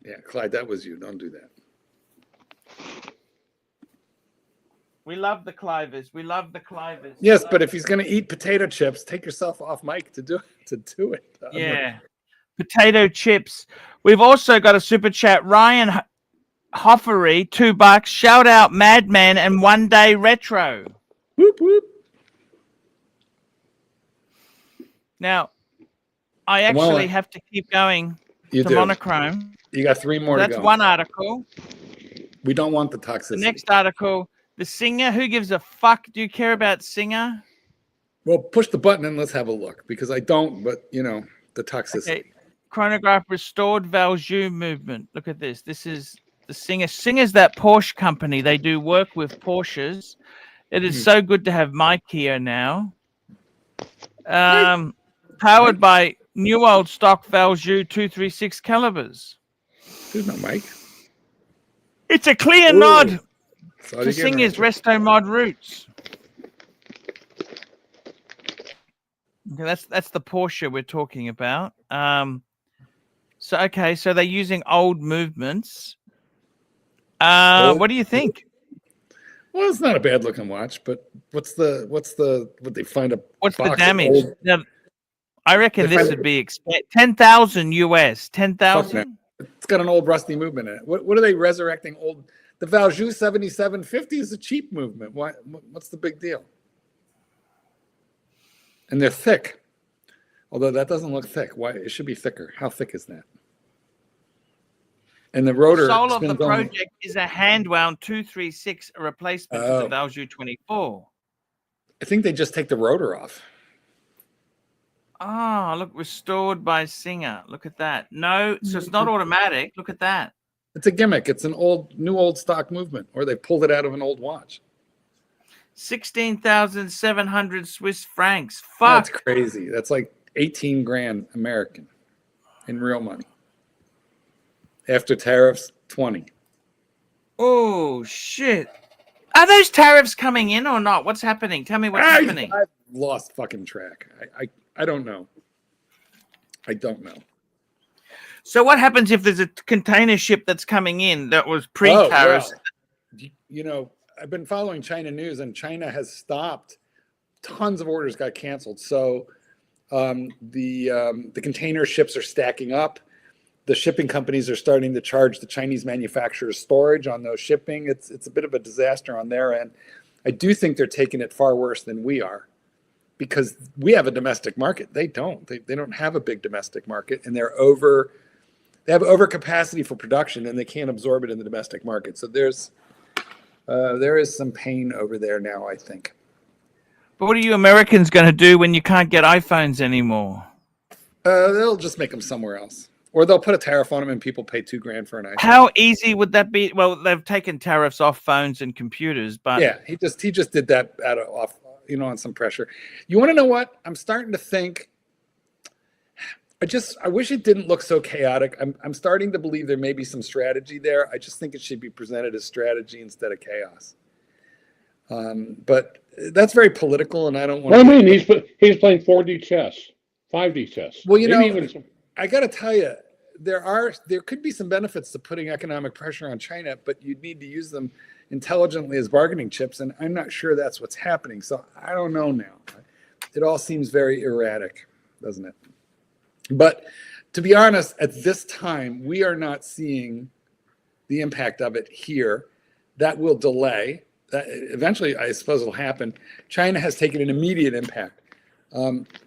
Yeah, Clyde, that was you. Don't do that. We love the Clivers. We love the Clivers. Yes, but if he's going to eat potato chips, take yourself off mic to do it. Yeah. Potato chips. We've also got a super chat. Ryan Hoffery, $2. Shout out Madman and One Day Retro. Whoop, whoop. Now, I actually have to keep going You to do. monochrome. You got 3 more to That's go. one article. We don't want the toxicity. The next article, the singer. Who gives a fuck? Do you care about singer? Well, push the button and let's have a look, because I don't, but you know, the toxicity. Okay. Chronograph restored Valjoux movement. Look at this. This is the singer. Singer's that Porsche company. They do work with Porsches. It is so good to have Mike here now. Powered by new old stock Valjoux 236 calibers. There's no mic. It's a clear Ooh. nod Saudi to Singer's Resto Mod roots. Okay, that's the Porsche we're talking about. So they're using old movements. What do you think? Well, it's not a bad looking watch, but what they find a What's the box of damage? old- Now, I reckon They this find- would be 10,000 US. Fuck 10,000. It's got an old rusty movement in it. What are they resurrecting old? The Valjoux 7750 is a cheap movement. What's the big deal? And they're thick. Although that doesn't look thick. Why? It should be thicker. How thick is that? And the rotor. The soul of the spins only- project is a hand-wound 236, a replacement for the Valjoux 24. I think they just take the rotor off. Oh, look, restored by Singer. Look at that. No, so it's not automatic. Look at that. It's a gimmick. It's an new old stock movement, or they pulled it out of an old watch. 16,700 Swiss francs. Fuck. That's crazy. That's like 18 grand American in real money. After tariffs, 20. Oh, shit. Are those tariffs coming in or not? What's happening? Tell me what's happening. I've lost fucking track. I don't know. I don't know. So what happens if there's a container ship that's coming in that was pre-tariffs? You know, I've been following China news, and China has stopped. Tons of orders got canceled. So the container ships are stacking up. The shipping companies are starting to charge the Chinese manufacturers storage on those shipping. It's a bit of a disaster on their end. I do think they're taking it far worse than we are, because we have a domestic market. They don't. They don't have a big domestic market, and they have overcapacity for production, and they can't absorb it in the domestic market. So there is some pain over there now, I think. But what are you Americans going to do when you can't get iPhones anymore? They'll just make them somewhere else, or they'll put a tariff on them, and people pay $2,000 for an iPhone. How easy would that be? Well, they've taken tariffs off phones and computers, but Yeah, he just did that off, on some pressure. You want to know what? I'm starting to think. I wish it didn't look so chaotic. I'm starting to believe there may be some strategy there. I just think it should be presented as strategy instead of chaos. But that's very political, and I don't want. What do you mean? He's playing 4D chess, 5D chess. Well, Maybe I got to tell you, there could be some benefits to putting economic pressure on China, but you'd need to use them intelligently as bargaining chips, and I'm not sure that's what's happening. So I don't know now. It all seems very erratic, doesn't it? But to be honest, at this time, we are not seeing the impact of it here. That will delay. That eventually, I suppose, it'll happen. China has taken an immediate impact.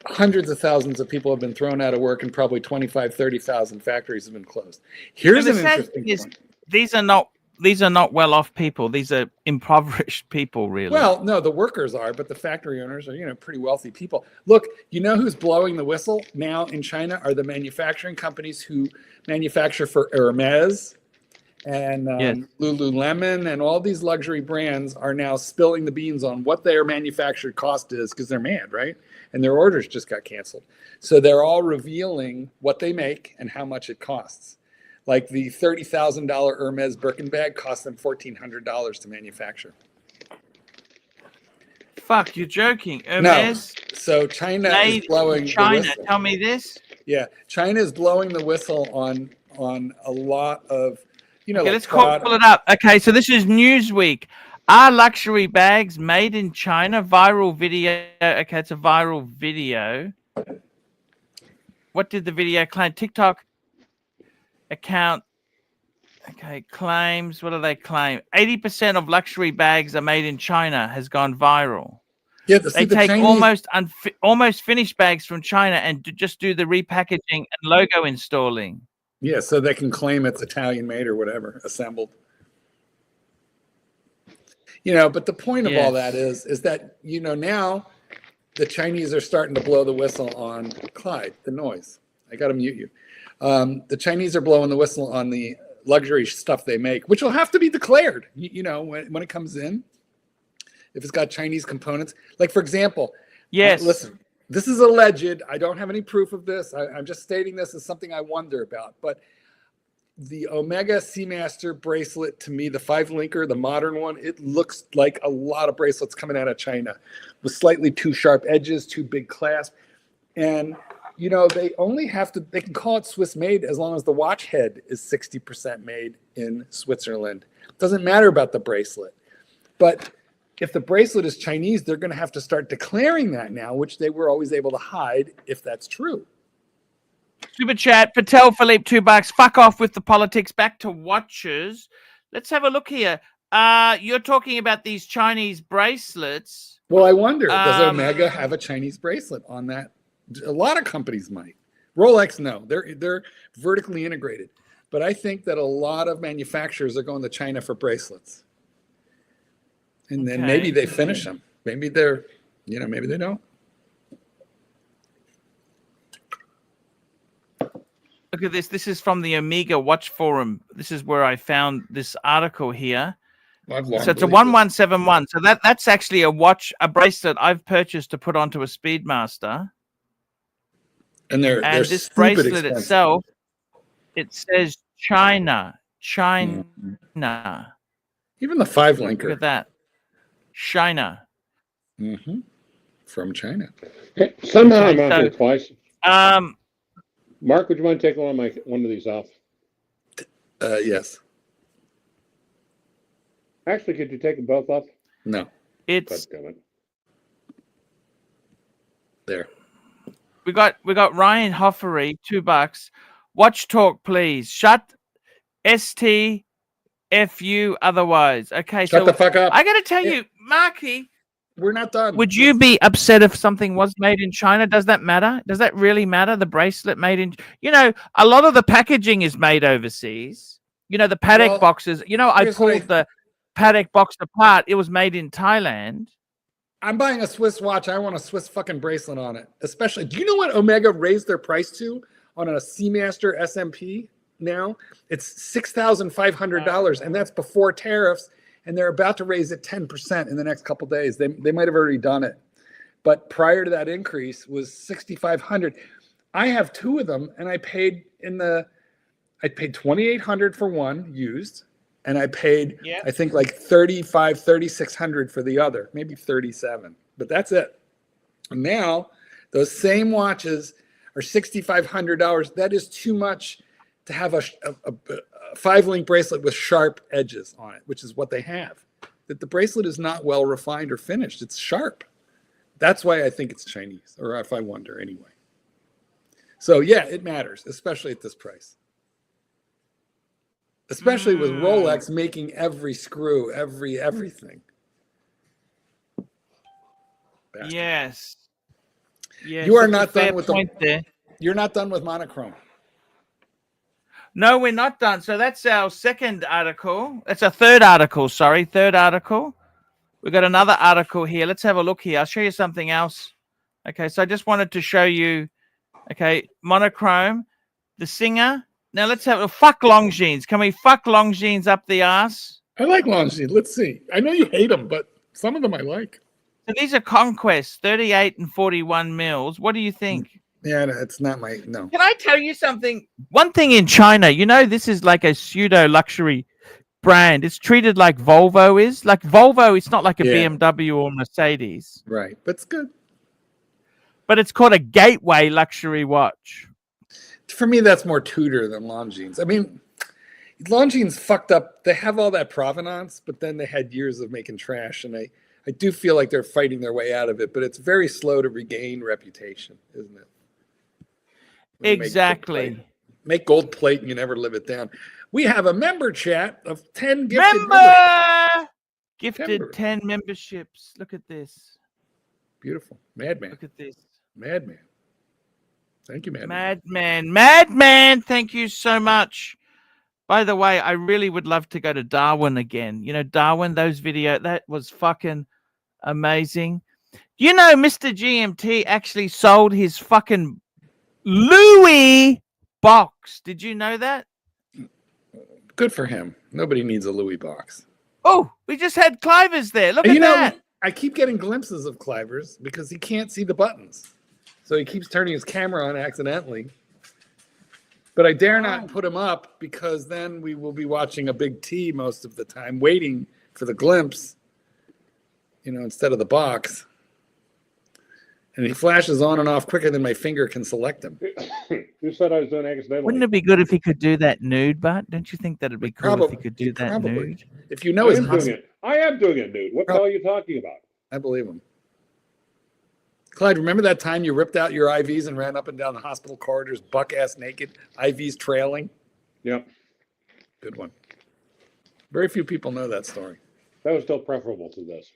Hundreds of thousands of people have been thrown out of work, and probably 25, 30,000 factories have been closed. Here's an interesting point. These are not well-off people. These are impoverished people, really. Well, no, the workers are, but the factory owners are, pretty wealthy people. Look, you know who's blowing the whistle now in China are the manufacturing companies who manufacture for Hermes and Lululemon, and all these luxury brands are now spilling the beans on what their manufactured cost is because they're mad, right? And their orders just got canceled. So they're all revealing what they make and how much it costs. Like the $30,000 Hermes Birkin bag cost them $1,400 to manufacture. Fuck, you're joking. Hermes? No. So China is blowing the whistle. Tell me this. Yeah, China is blowing the whistle on a lot of, okay, like let's pull it up. Okay, so this is Newsweek. Are luxury bags made in China? Viral video. Okay, it's a viral video. What did the video claim? TikTok account. Okay, claims. What do they claim? 80% of luxury bags are made in China has gone viral. Yeah, they take Chinese... almost finished bags from China and just do the repackaging and logo installing. Yeah, so they can claim it's Italian made or whatever, assembled. But the point of all that is that, now the Chinese are starting to blow the whistle on Clyde, the noise. I got to mute you. The Chinese are blowing the whistle on the luxury stuff they make, which will have to be declared, when it comes in. If it's got Chinese components. Like, for example, listen, this is alleged. I don't have any proof of this. I'm just stating this as something I wonder about. But the Omega Seamaster bracelet, to me, the 5-linker, the modern one, it looks like a lot of bracelets coming out of China with slightly too sharp edges, too big clasp. And, they only they can call it Swiss made as long as the watch head is 60% made in Switzerland. It doesn't matter about the bracelet. But if the bracelet is Chinese, they're going to have to start declaring that now, which they were always able to hide if that's true. Super chat, Patel Philippe, $2. Fuck off with the politics. Back to watches. Let's have a look here. You're talking about these Chinese bracelets. Well, I wonder, does Omega have a Chinese bracelet on that? A lot of companies might. Rolex, no. They're vertically integrated. But I think that a lot of manufacturers are going to China for bracelets. And then maybe they finish them. Maybe they're, maybe they don't. Look at this. This is from the Omega Watch Forum. This is where I found this article here. So it's a 1171. So that's actually a bracelet I've purchased to put onto a Speedmaster. And they're this bracelet itself, it says China. Mm-hmm. Even the 5-linker. Look at that. China. Mm-hmm. From China. Somehow I'm out here twice. Mark, would you mind taking one of these off? Yes. Actually, could you take them both off? No. It's there. We got Ryan Hoffery, $2. Watch talk, please. Shut STFU otherwise. Okay, Shut the fuck up. I got to tell you, Marky. We're not done. Would you be upset if something was made in China? Does that matter? Does that really matter? The bracelet made in, a lot of the packaging is made overseas. The Patek boxes. I pulled the Patek box apart. It was made in Thailand. I'm buying a Swiss watch. I want a Swiss fucking bracelet on it. Especially, do you know what Omega raised their price to on a Seamaster SMP now? It's $6,500, and that's before tariffs. And they're about to raise it 10% in the next couple of days. They might have already done it. But prior to that increase was $6,500. I have 2 of them, and I paid $2,800 for one used, and I paid I think like $3,600 for the other, maybe $3,700. But that's it. And now those same watches are $6,500. That is too much to have a 5-link bracelet with sharp edges on it, which is what they have. that the bracelet is not well refined or finished. It's sharp. That's why I think it's Chinese, or if I wonder anyway. So yeah, it matters, especially at this price. Especially with Rolex making every screw, everything. Bastard. Yes. Yes. You are that's a not fair done with point there. You're not done with monochrome. No, we're not done. So that's our second article. That's our third article. Sorry, third article. We've got another article here. Let's have a look here. I'll show you something else. Okay, so I just wanted to show you, okay, monochrome, the singer. Now let's have a fuck Longines. Can we fuck Longines up the ass? I like Longines. Let's see. I know you hate them, but some of them I like. So these are Conquest, 38 and 41 mils. What do you think? Yeah, no, it's not my, no. Can I tell you something? One thing in China, you know, this is like a pseudo luxury brand. It's treated like Volvo is. Like Volvo, it's not like a BMW or Mercedes. Right, but it's good. But it's called a gateway luxury watch. For me, that's more Tudor than Longines. I mean, Longines fucked up. They have all that provenance, but then they had years of making trash, and I do feel like they're fighting their way out of it, but it's very slow to regain reputation, isn't it? Exactly. Make gold plate and you never live it down. We have a member chat of 10 gifted members. Gifted 10 memberships. Look at this. Beautiful. Madman. Look at this. Madman. Thank you, Madman. Madman. Thank you so much. By the way, I really would love to go to Darwin again. You know, Darwin, those videos, that was fucking amazing. You know, Mr. GMT actually sold his fucking Louis box. Did you know that? Good for him. Nobody needs a Louis box. Oh, we just had Clivers there. Look at that. I keep getting glimpses of Clivers because he can't see the buttons. So he keeps turning his camera on accidentally. But I dare not put him up because then we will be watching a big T most of the time, waiting for the glimpse, you know, instead of the box. And he flashes on and off quicker than my finger can select him. Who said I was doing accidentally? Wouldn't it be good if he could do that nude, Bart? Don't you think that'd be cool if he could do that nude? If you know his I am doing it nude. What the hell are you talking about? I believe him. Clyde, remember that time you ripped out your IVs and ran up and down the hospital corridors buck-ass naked, IVs trailing? Yep. Good one. Very few people know that story. That was still preferable to this.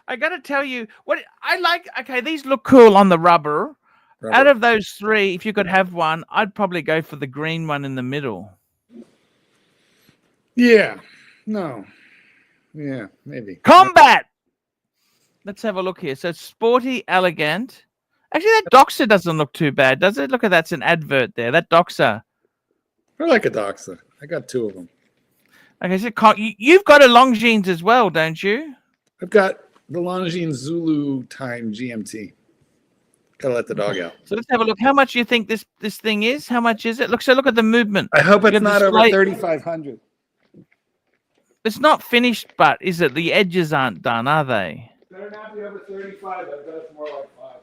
I got to tell you, what I like, okay, these look cool on the rubber. Out of those three, if you could have one, I'd probably go for the green one in the middle. Yeah. No. Yeah, maybe. Combat! Let's have a look here. So sporty, elegant. Actually, that Doxa doesn't look too bad, does it? Look at that's an advert there. That Doxa. I like a Doxa. I got two of them. Okay, so you've got a Longines as well, don't you? I've got the Longines Zulu time GMT. Gotta let the dog out. So let's have a look. How much do you think this thing is? How much is it? Look at the movement. I hope it's not over 3,500. It's not finished, but is it? The edges aren't done, are they? Better not be over 35. I bet it's more like 5.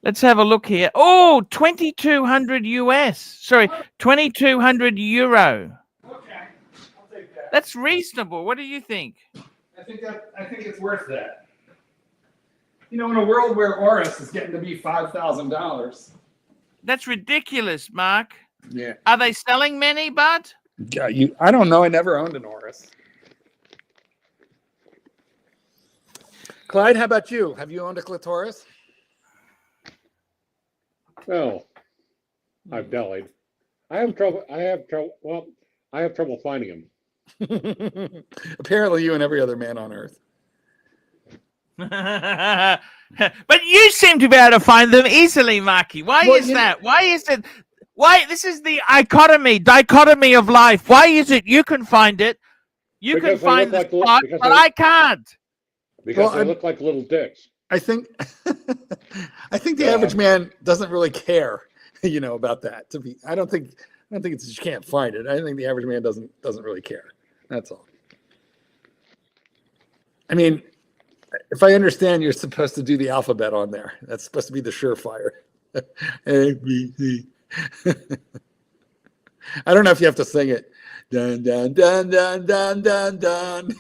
Let's have a look here. Oh, 2,200 US. Sorry, 2,200 euro. Okay, I'll take that. That's reasonable. What do you think? I think it's worth that. You know, in a world where Oris is getting to be $5,000. That's ridiculous, Mark. Yeah. Are they selling many, Bud? Yeah, I don't know. I never owned an Oris. Clyde, how about you? Have you owned a Clitoris? No. I've dallied. I have trouble. Well, I have trouble finding them. Apparently you and every other man on earth. But you seem to be able to find them easily, Marky. Why is that? Why is it? Why? This is the dichotomy of life. Why is it you can find it? You can find the spot, but I can't. Because they look like little dicks. I think the average man doesn't really care, you know, about that. I don't think it's you can't find it. I think the average man doesn't really care. That's all. I mean, if I understand, you're supposed to do the alphabet on there. That's supposed to be the surefire. A, B, C. I don't know if you have to sing it. Dun dun dun dun dun dun dun.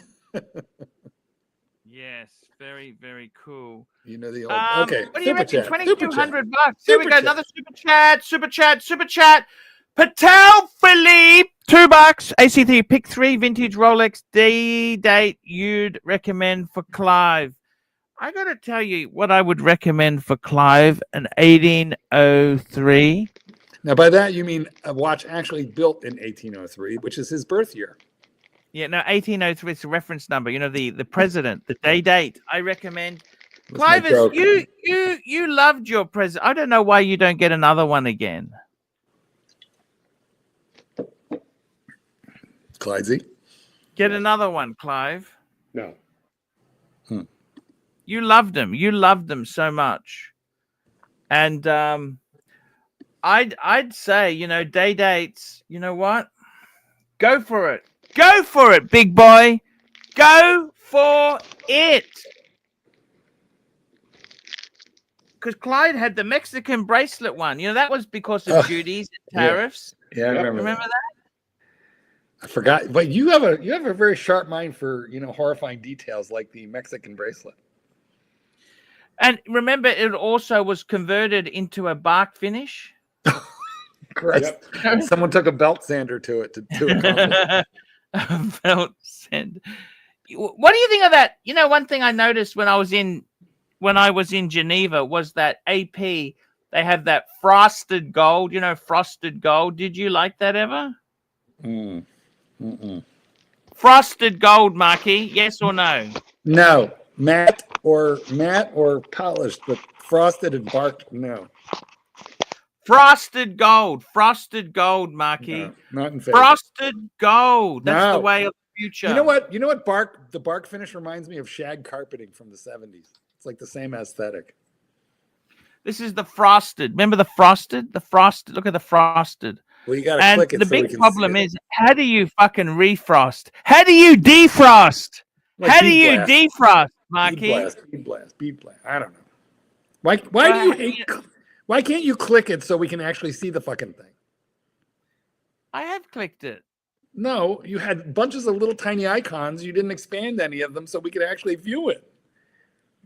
Yes, very, very cool. You know the old. Okay. What do you reckon? Super chat. $2,200. Here we Super go. chat. Another super chat. Patel Philippe, $2. AC3 pick 3 vintage Rolex D-date you'd recommend for Clive. I got to tell you what I would recommend for Clive, an 1803. Now, by that you mean a watch actually built in 1803, which is his birth year. Yeah, no, 1803 is the reference number. You know, the president, the date. I recommend. That's my Clive, joke. you loved your president. I don't know why you don't get another one again. Clydesy. Get another one, Clive. No. You loved them. You loved them so much. And I'd say, you know, day dates, you know what? Go for it. Go for it, big boy. Go for it. Because Clyde had the Mexican bracelet one. You know, that was because of duties and tariffs. Yeah, I remember that. I forgot, but you have a very sharp mind for, you know, horrifying details like the Mexican bracelet. And remember, it also was converted into a bark finish. Christ. Yep. Someone took a belt sander to it to accomplish. A belt sander. What do you think of that? You know, one thing I noticed when I was in Geneva was that AP, they have that frosted gold. You know, frosted gold. Did you like that ever? Frosted gold, Marky. Yes or no? No. Matte or polished, but frosted and barked, no. Frosted gold, Marky. No, not in favor. Frosted gold. That's the way of the future. You know what? The bark finish reminds me of shag carpeting from the 70s. It's like the same aesthetic. This is the frosted. Remember the frosted? The frosted. Look at the frosted. Well, you gotta click it. And the so big problem is, how do you fucking refrost? How do you defrost? Like how do you defrost, Marky? Bead blast. I don't know. Why can't you click it so we can actually see the fucking thing? I have clicked it. No, you had bunches of little tiny icons. You didn't expand any of them so we could actually view it.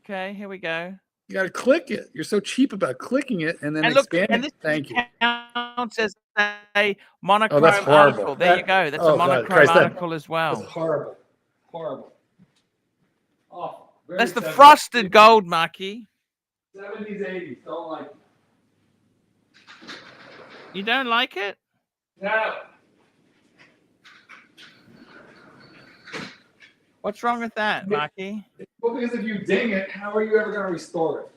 Okay, here we go. You got to click it. You're so cheap about clicking it and then expanding it. Thank you. Counts as a monochrome that's horrible. article. There you go. That's a monochrome article as well. That's horrible. Oh, that's the frosted gold, Marky. 70s, 80s. Don't like it. You don't like it? No. What's wrong with that, Marky? Well, because if you ding it, how are you ever going to restore it?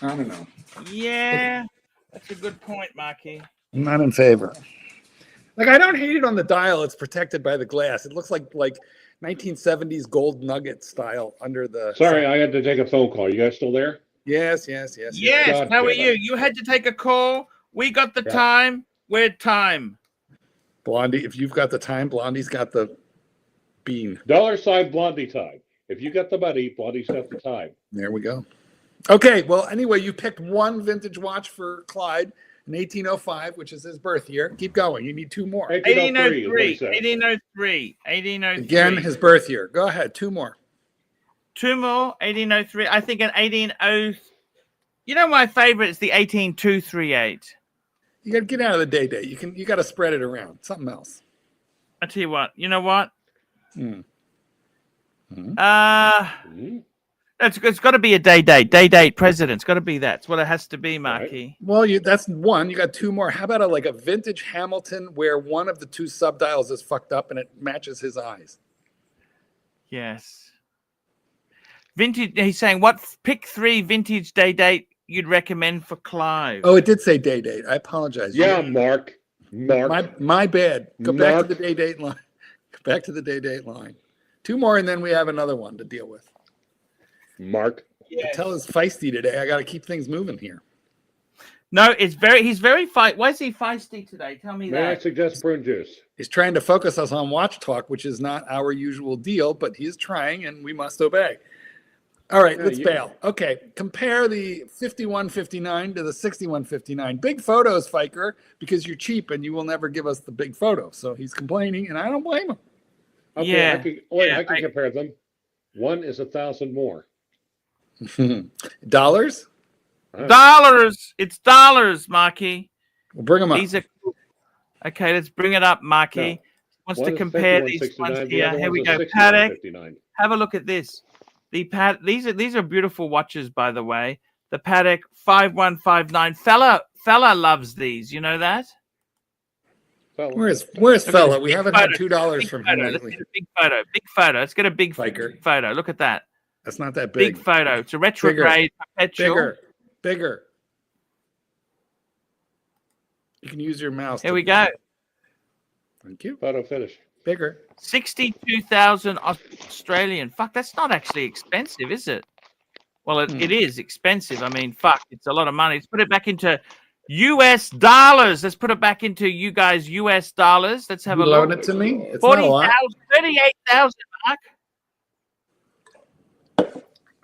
I don't know. Yeah, that's a good point, Marky. I'm not in favor. Like, I don't hate it on the dial. It's protected by the glass. It looks like 1970s gold nugget style under the... Sorry, I had to take a phone call. You guys still there? Yes. Yes, how are you? You had to take a call. We got the time. We're time. Blondie, if you've got the time, Blondie's got the bean. $ Blondie time. If you got the money, Blondie's got the time. There we go. Okay, well, anyway, you picked one vintage watch for Clyde in 1805, which is his birth year. Keep going. You need two more. 1803. Again, his birth year. Go ahead. Two more. 1803. I think an 180. You know, my favorite is the 18238. You got to get out of the day. You got to spread it around. Something else. I tell you what. You know what? It's got to be a day president. It's got to be that. It's what it has to be, Marky. Right. Well, that's one. You got two more. How about a vintage Hamilton where one of the two subdials is fucked up and it matches his eyes? Yes. Vintage. He's saying what pick 3 vintage day date you'd recommend for Clive. Oh, it did say day date. I apologize. Yeah, Mark. My bad. Go back to the day date line. Go back to the day date line. Two more, and then we have another one to deal with. Mark. Yes. Tell is feisty today. I got to keep things moving here. No, he's very feisty. Why is he feisty today? Tell me that. May I suggest prune juice? He's trying to focus us on watch talk, which is not our usual deal, but he is trying, and we must obey. All right, Yeah, let's you- bail. Okay, compare the 5159 to the 6159. Big photos, Fiker, because you're cheap and you will never give us the big photo. So he's complaining, and I don't blame him. Okay, Yeah, I can compare them. One is 1,000 more. Dollars? dollars. It's dollars, Marky. We'll bring them up. These are cool. Okay. Let's bring it up, Marky. No. Wants One to is compare these 51.69, ones the here. other Here we one's go. a Paddock. 61.59. Have a look at this. These are beautiful watches, by the way. The Paddock 5159. Fella loves these. You know that? Well, Where's Look at fella? this We big haven't photo. had $2 Big from him photo. Let's lately. get a big photo. Big photo. Let's get a big Fiker. photo. Look at that. That's not that Big big. photo. It's a retrograde perpetual. Bigger. You can use your mouse. Here we go. Thank you. photo finish. Bigger. 62,000 Australian. Fuck, that's not actually expensive, is it? Well, it is expensive. I mean, fuck, it's a lot of money. Let's put it back into US dollars. Let's put it back into you guys US dollars. Let's have a Loan look. it to me. It's not a 40,000, lot. 38,000, Mark.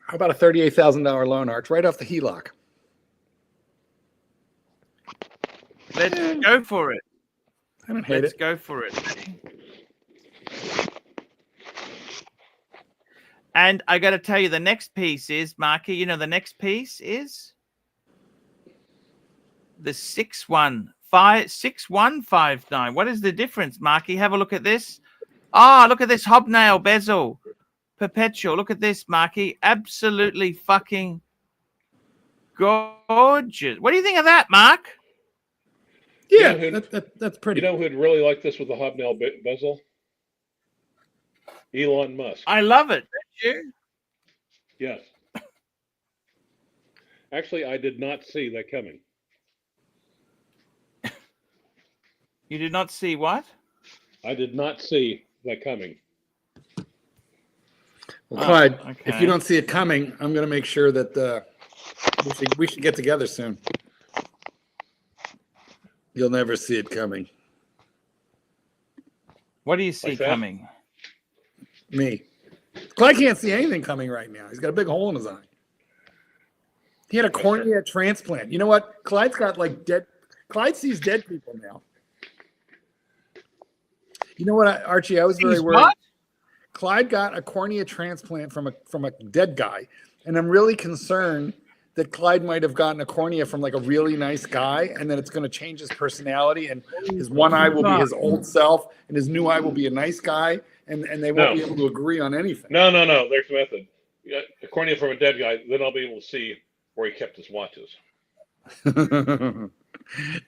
How about a $38,000 loan, Arch, right off the HELOC? Let's go for it. I don't hate Let's it. go for it. And I got to tell you, the next piece is, Marky, you know, the next piece is the 6159. What is the difference, Marky? Have a look at this. Ah, look at this hobnail bezel. Perpetual. Look at this, Marky. Absolutely fucking gorgeous. What do you think of that, Mark? Yeah, You know that's pretty. You know who'd really like this with the hobnail bezel? Elon Musk. I love it. Don't you? Yes. Actually, I did not see that coming. You did not see what? I did not see that coming. Well, Clyde, if okay. you don't see it coming, I'm going to make sure that we should get together soon. You'll never see it coming. What do you see Like that? coming? Me. Clyde can't see anything coming right now. He's got a big hole in his eye. He had a cornea transplant. You know what? Clyde's got like dead. Clyde sees dead people now. You know what, Archie? I was very worried. What? Clyde got a cornea transplant from a dead guy, and I'm really concerned that Clyde might have gotten a cornea from like a really nice guy, and then it's going to change his personality, and his one eye will be his old self, and his new eye will be a nice guy, and they won't be able to agree on anything. No. There's a method. You got a cornea from a dead guy, then I'll be able to see where he kept his watches.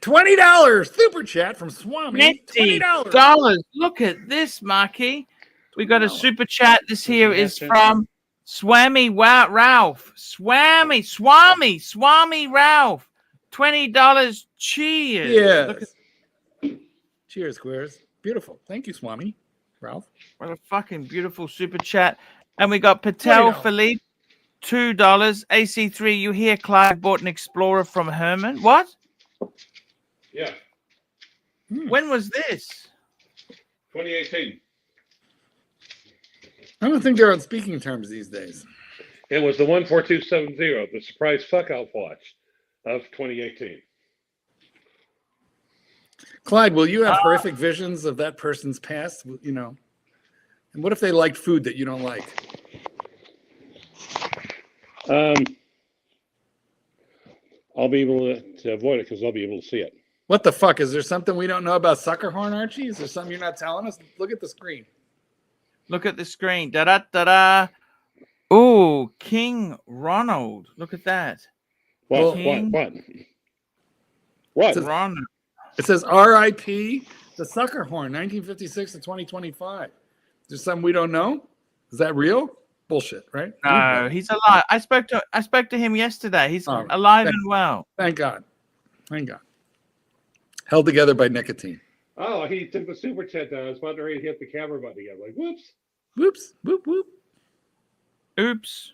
$20 super chat from Swami. $20. Look at this, Marky. We got a super chat. This here is from Swami Ralph. Swami Ralph. $20. Cheers. Yes. Look at Cheers, Squares. Beautiful. Thank you, Swami. Ralph. what a fucking beautiful super chat. And we got Patel $20. Philippe. $2. AC3, you hear Clive bought an Explorer from Herman? What? Yeah, When was this? 2018. I don't think they're on speaking terms these days. It was the 14270, the surprise fuck out watch of 2018. Clyde, will you have horrific visions of that person's past? You know, and what if they liked food that you don't like? I'll be able to avoid it because I'll be able to see it. What the fuck? Is there something we don't know about Suckerhorn, Archie? Is there something you're not telling us? Look at the screen. Look at the screen. Da-da-da-da. Ooh, King Ronald. Look at that. What? King What? Ronald. It says R.I.P. the Suckerhorn, 1956 to 2025. Is there something we don't know? Is that real? Bullshit, right? No, he's alive. I spoke to him yesterday. He's alive and well. Thank God. Thank God. Held together by nicotine. Oh, he took the super chat down. I was about to hit the camera button again. Like, whoops. Whoops. Whoop, whoop. Oops.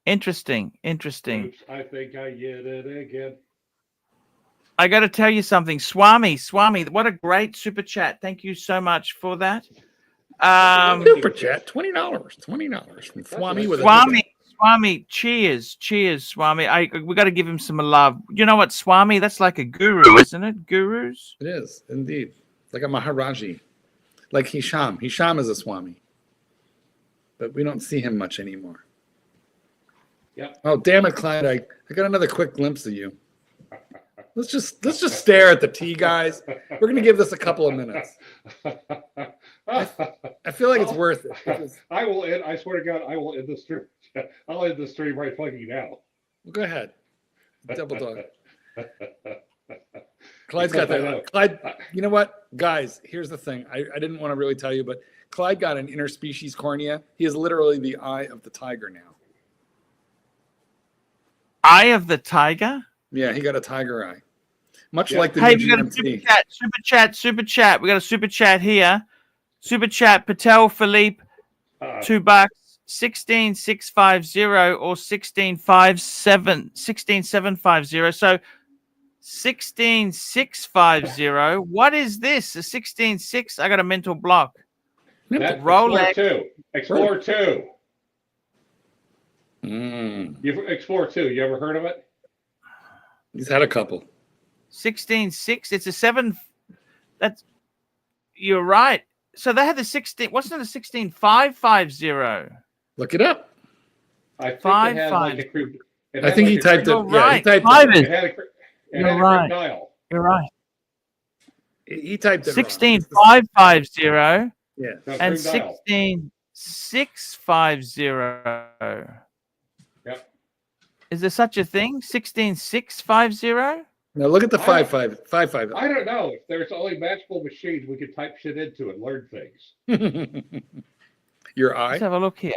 Interesting. Oops, I think I did it again. I got to tell you something. Swami, what a great super chat. Thank you so much for that. Super chat, $20. $20 from Swami with Swami, cheers, Swami. We got to give him some love. You know what, Swami? That's like a guru, isn't it? Gurus. It is indeed like a Maharaji, like Hisham. Hisham is a Swami, but we don't see him much anymore. Yeah. Oh damn it, Clyde! I got another quick glimpse of you. Let's just stare at the tea, guys. We're gonna give this a couple of minutes. I feel like it's worth it. Because... I will end. I swear to God, I will end the stream. I'll end the stream right fucking now. Well, go ahead. Double dog. Clyde's got that. Clyde, you know what, guys? Here's the thing. I didn't want to really tell you, but Clyde got an interspecies cornea. He is literally the eye of the tiger now. Eye of the tiger? Yeah, he got a tiger eye. Much like the we new got a GMT. super chat. We got a super chat here. Super chat, Patel Philippe, $2, 16650 or 16750. So 16650. What is this? A 166? I got a mental block. That's Rolex. Explorer 2. Mm. You've Explorer 2. You ever heard of it? He's had a couple. 166. It's a 7. That's. You're right. So they had the 16. Wasn't it a 16550? Look it up. I think it had like a crude. I think he typed it. You're Yeah, right. he typed it. You're right. Dial. You're right. He typed it. 16550. Yeah. And 16650. Yep. Is there such a thing? 16650? Now look at the 55. I don't know. If there's only matchable machines, we could type shit into and learn things. Your eye? Let's have a look here.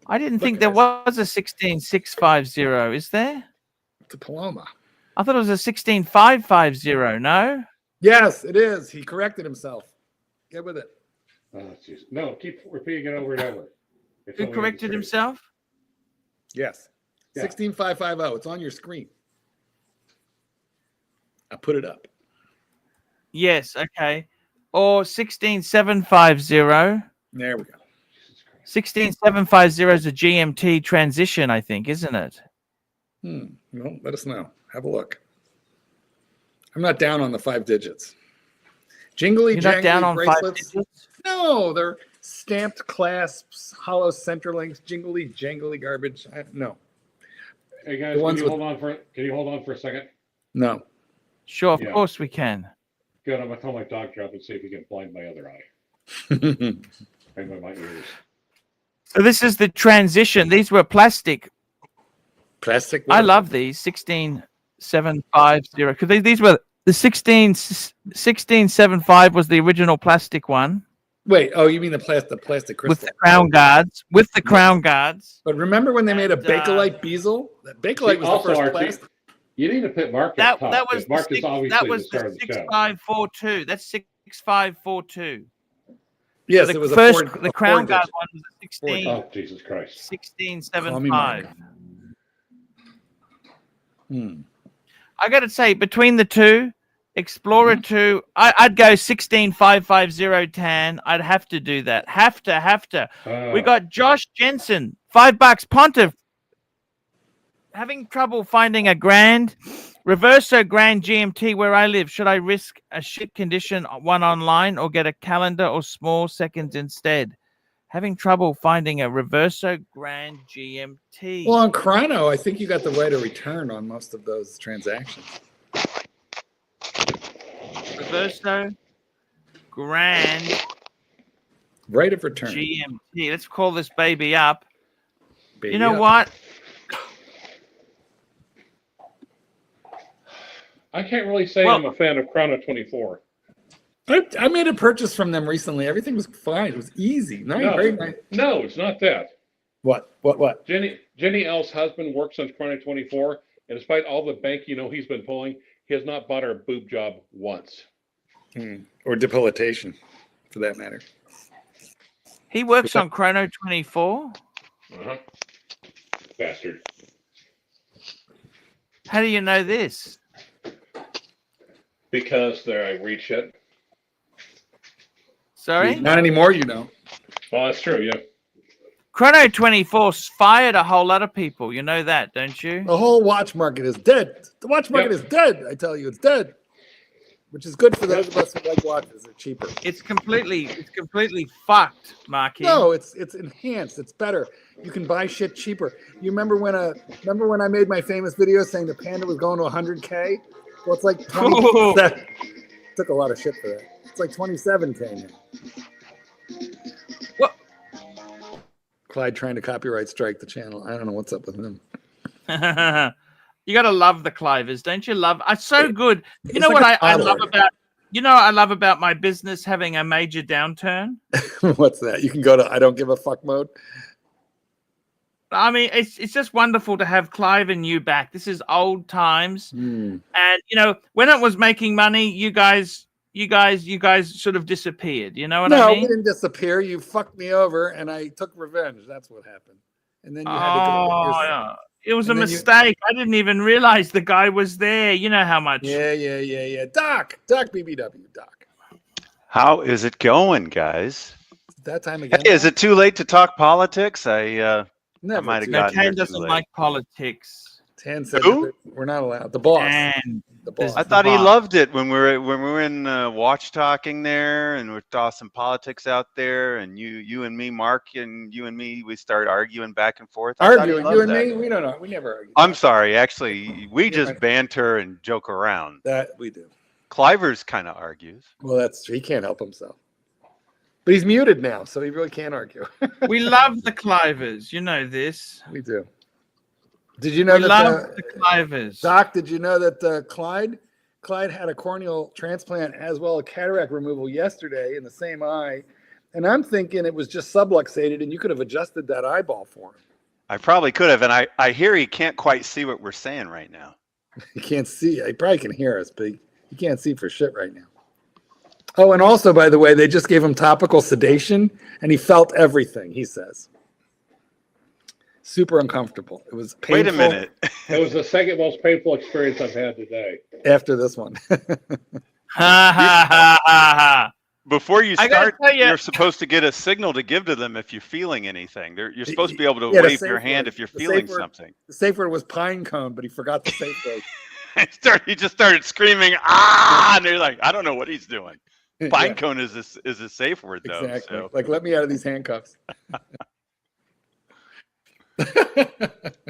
I didn't think there was a 16650. Is there? It's a Paloma. I thought it was a 16550. No? Yes, it is. He corrected himself. Get with it. Oh, jeez. No, keep repeating it over and over. Who corrected himself? Yes. Yeah. 16550. It's on your screen. I put it up. Yes, okay. Or 16750. There we go. 16750 is a GMT transition, I think, isn't it? Well, let us know. Have a look. I'm not down on the 5 digits. Jingly, You're not down on bracelets. 5 digits? No, they're stamped clasps, hollow center links, jingly, jangly garbage. No. Hey guys, can you hold on for a second? No. Sure, of course we can. Good. I'm gonna tell my doctor up and see if he can blind my other eye. And my ears. So this is the transition. These were plastic. Plastic? I love these 16750 because these were the 16750 was the original plastic one. Wait, oh, you mean the plastic crystal with the crown guards? With the crown guards. But remember when they made a Bakelite bezel? That Bakelite was also, the first Archie, plastic. You need to put Mark That top, was Mark the, is obviously that was the star the of the show. 6542. That's 6542. Yes, so it was first, a the crown guard one was a 16. Oh, Jesus Christ. 1675. I got to say, between the two, Explorer 2, I'd go 16550 tan. I'd have to do that. Have to. We got Josh Jensen, $5. Pontiff. Having trouble finding a Reverso Grand GMT where I live. Should I risk a shit condition one online or get a calendar or small seconds instead? Having trouble finding a Reverso Grand GMT. Well, on Chrono, I think you got the right of return on most of those transactions. Reverso Grand right of return. GMT. Let's call this baby up. Baby know up. what? I can't really say I'm a fan of Chrono 24. I made a purchase from them recently. Everything was fine. It was easy. Very nice. No, it's not that. What? Jenny L's husband works on Chrono 24, and despite all the bank he's been pulling, he has not bought her a boob job once. Or debilitation, for that matter. He works on Chrono 24? Bastard. How do you know this? Because I read shit. Sorry? Not anymore, you know. Well, that's true. Yeah. Chrono 24 fired a whole lot of people. You know that, don't you? The whole watch market is dead. The watch market is dead. I tell you, it's dead. Which is good for those of us who like watches. They're cheaper. It's completely fucked, Marky. No, it's enhanced. It's better. You can buy shit cheaper. You remember when I made my famous video saying the Panda was going to 100K? Well, it's like 27. Took a lot of shit for that. It's like 27K now. What? Clyde trying to copyright strike the channel. I don't know what's up with him. You gotta love the Clivers, don't you? It's so good. You know like what a I toddler. love about I love about my business having a major downturn? What's that? You can go to I don't give a fuck mode. I mean, it's just wonderful to have Clive and you back. This is old times. And when it was making money, you guys sort of disappeared. You know what I No, mean? we didn't disappear. You fucked me over and I took revenge. That's what happened. And then you had to go. Yeah. It was a mistake. I didn't even realize the guy was there. You know how much. Yeah. Doc BBW, Doc. How is it going, guys? That time again. Hey, is it too late to talk politics? I might have gotten Tan here doesn't too late. like politics. Tan said Who? we're not allowed. The boss. And The boss. I thought he loved it when we were in watch talking there, and we saw some politics out there, and you and me, Mark, and you and me, we start arguing back and forth. I thought he Arguing, loved you and that. me, we don't know. We never argue. I'm sorry, actually, we just banter and joke around. That we do. Clivers kind of argues. Well, that's true. He can't help himself. But he's muted now, so he really can't argue. We love the Clivers. You know this. We do. Did you know We that love the Clivers. Doc, did you know that Clyde had a corneal transplant as well as cataract removal yesterday in the same eye? And I'm thinking it was just subluxated and you could have adjusted that eyeball for him. I probably could have, and I hear he can't quite see what we're saying right now. He can't see. He probably can hear us, but he can't see for shit right now. Oh, and also, by the way, they just gave him topical sedation and he felt everything, he says. Super uncomfortable. It was painful. Wait a minute. It was the second most painful experience I've had today. After this one. Ha ha ha ha ha. Before you I gotta start, tell you're supposed to get a signal to give to them if you're feeling anything. You're supposed to be able to Yeah, the wave safe your hand word. if you're The feeling safe word. something. The safe word was pine cone, but he forgot the safe word. He just started screaming, ah! And they're like, I don't know what he's doing. Pine Yeah, cone is a safe word, though. exactly. So. Like, let me out of these handcuffs.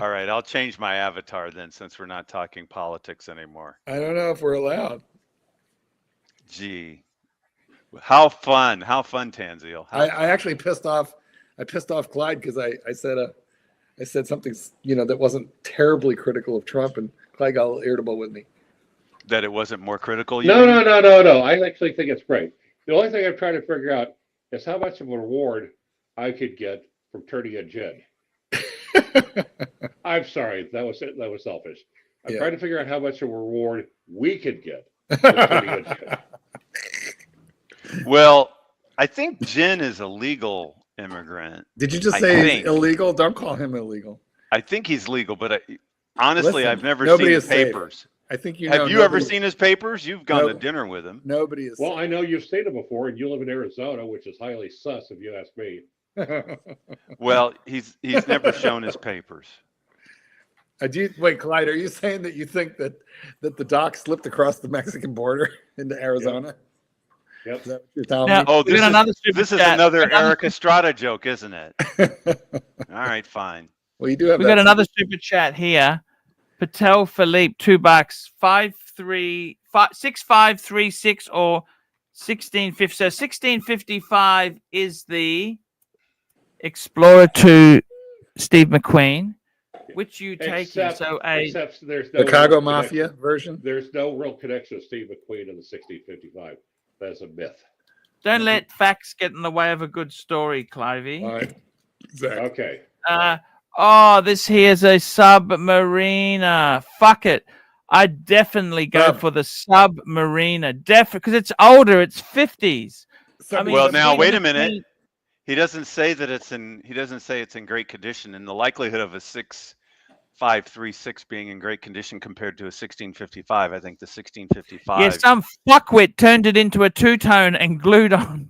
All right, I'll change my avatar then, since we're not talking politics anymore. I don't know if we're allowed. Gee, how fun, Tanzil. I actually pissed off Clyde because I said something, that wasn't terribly critical of Trump, and Clyde got a little irritable with me. That it wasn't more critical. No. I actually think it's great. The only thing I'm trying to figure out is how much of a reward I could get from turning a gin. I'm sorry, that was selfish. I'm trying to figure out how much of a reward we could get from turning a gin. Well, I think gin is a legal immigrant. Did you just I say think. he's illegal? Don't call him illegal. I think he's legal, but honestly, Listen, I've never nobody seen his is safe. papers. I think Have you ever seen his papers? You've gone to dinner with him. Nobody is. Well, I know you've seen it before, and you live in Arizona, which is highly sus, if you ask me. Well, he's never shown his papers. Wait, Clyde, are you saying that you think that the doc slipped across the Mexican border into Arizona? Yep. Is that what you're telling Now- me? Oh, We got another super this is chat. another Eric Estrada joke, isn't it? All right, fine. Well, you do have. We got another super chat here. Patel Philippe, $2, 6536 or 1650. So 1655 is the Explorer 2 Steve McQueen, which you take in. So except there's no Chicago real Mafia connection. version. There's no real connection to Steve McQueen in the 1655. That's a myth. don't let facts get in the way of a good story, Clivey. All right. Exactly. Okay. This here's a Submariner. Fuck it. I definitely go for the Submariner. Because it's older. It's 50s. I mean, Well, now between wait the a minute. two- He doesn't say that it's in. He doesn't say it's in great condition. And the likelihood of a 6536 being in great condition compared to a 1655, I think the 1655. Yeah, some fuckwit turned it into a two-tone and glued on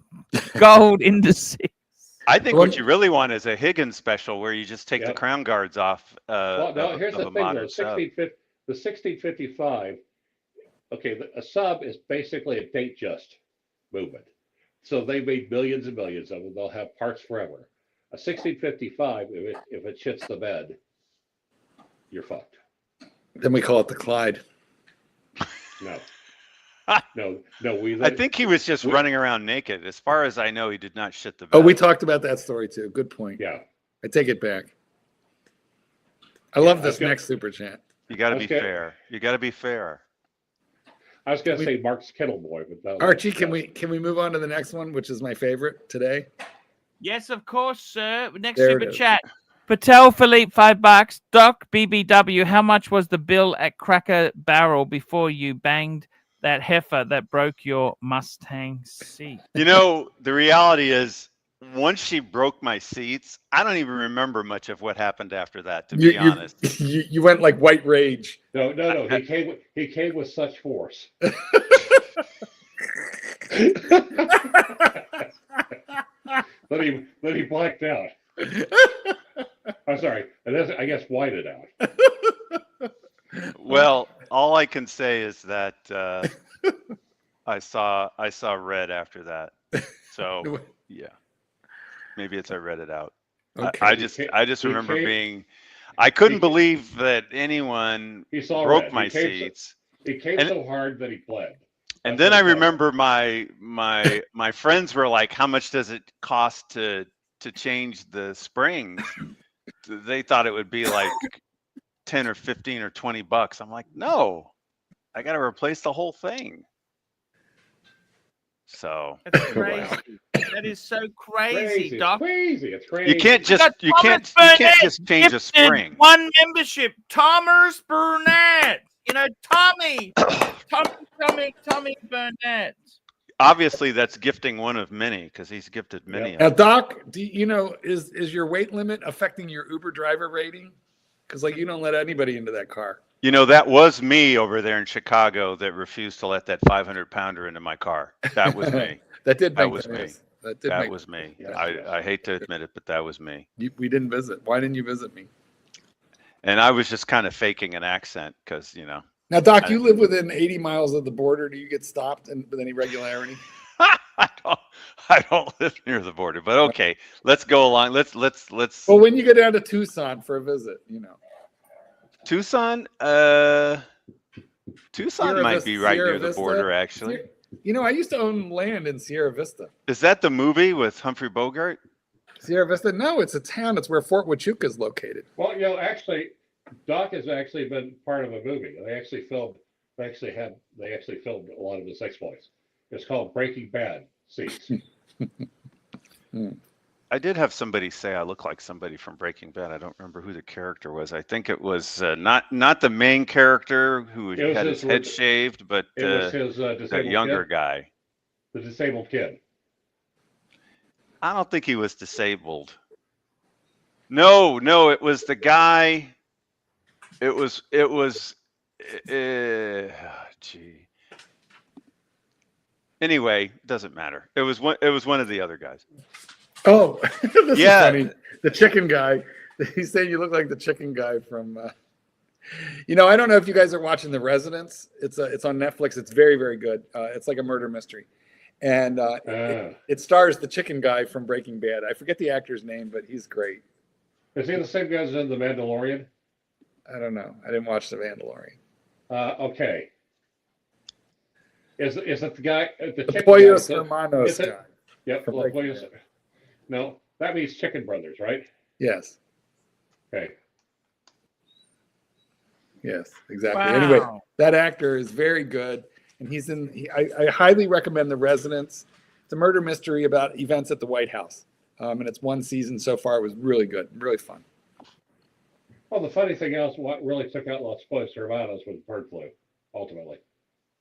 gold indices. I think Well, what you really want is a Higgins special where you just take the Yep. crown guards off Well, no, of, here's of the a thing, though. modern sub. The 1655, okay, a sub is basically a date just movement. So they made millions and millions of them. They'll have parts forever. A 1655, if it shits the bed, you're fucked. Then we call it the Clyde. No. No. I think he was just running around naked. As far as I know, he did not shit the bed. Oh, we talked about that story too. Good point. Yeah. I take it back. I love this Okay. next super chat. You got to be Okay. fair. You got to be fair. I was going to say Mark's Kennel Boy, but that Archie, can we move on to the next one, which is my favorite today? Yes, of course, sir. Next There it super is. chat. Patel Philippe, $5. Doc BBW, how much was the bill at Cracker Barrel before you banged that heifer that broke your Mustang seat? You know, the reality is, once she broke my seats, I don't even remember much of what happened after that, to be honest. You went like white rage. No. He came with such force. Then he blacked out. I'm sorry. I guess whited out. Well, all I can say is that I saw red after that. So yeah, maybe it's I read it out. Okay. I just remember I couldn't believe that anyone He saw broke red. my seats. He came so hard that he bled. And That's then what I it was. remember my friends were like, "How much does it cost to change the springs?" They thought it would be like 10 or 15 or $20. I'm like, "No, I got to replace the whole thing." So That's crazy. That is so crazy, Doc. It's crazy. you can't just change a spring. One membership, Thomas Burnett. You know, Tommy Burnett. Obviously, that's gifting one of many because he's gifted many. Now, Of them. Doc, is your weight limit affecting your Uber driver rating? Because like you don't let anybody into that car. You know, that was me over there in Chicago that refused to let that 500-pounder into my car. That was me. That was me. noise. That was me. Yes, I hate to admit it, but that was me. We didn't visit. Why didn't you visit me? And I was just kind of faking an accent because, you know. Now, Doc, you live within 80 miles of the border. Do you get stopped with any regularity? I don't live near the border, but okay, let's go along. Let's. Well, when you go down to Tucson for a visit, you know. Tucson, Tucson might be right near the border, actually. You know, I used to own land in Sierra Vista. Is that the movie with Humphrey Bogart? Sierra Vista? No, it's a town. It's where Fort Huachuca is located. Well, you know, actually, Doc has actually been part of a movie. They actually filmed a lot of his exploits. It's called Breaking Bad Seats. I did have somebody say I look like somebody from Breaking Bad. I don't remember who the character was. I think it was not the main character who had his head shaved, but It was his that disabled younger kid. guy. The disabled kid. I don't think he was disabled. No, it was the guy. It was. Gee. Anyway, doesn't matter. It was one of the other guys. Oh, this Yeah. is funny. The chicken guy. He's saying you look like the chicken guy from. You know, I don't know if you guys are watching The Residence. It's on Netflix. It's very, very good. It's like a murder mystery, and it stars the chicken guy from Breaking Bad. I forget the actor's name, but he's great. Is he the same guy as in The Mandalorian? I don't know. I didn't watch The Mandalorian. Okay. Is it the guy? The chicken Pollos guy? Hermanos Is it- guy. Yep. from Los Breaking Pollos. No, that means Chicken Brothers, right? Yes. Okay. Yes, exactly. Wow. Anyway, that actor is very good, and I highly recommend The Residence. It's a murder mystery about events at the White House, and it's one season so far. It was really good, really fun. Well, the funny thing is, what really took out Los Pollos Hermanos was bird flu, ultimately.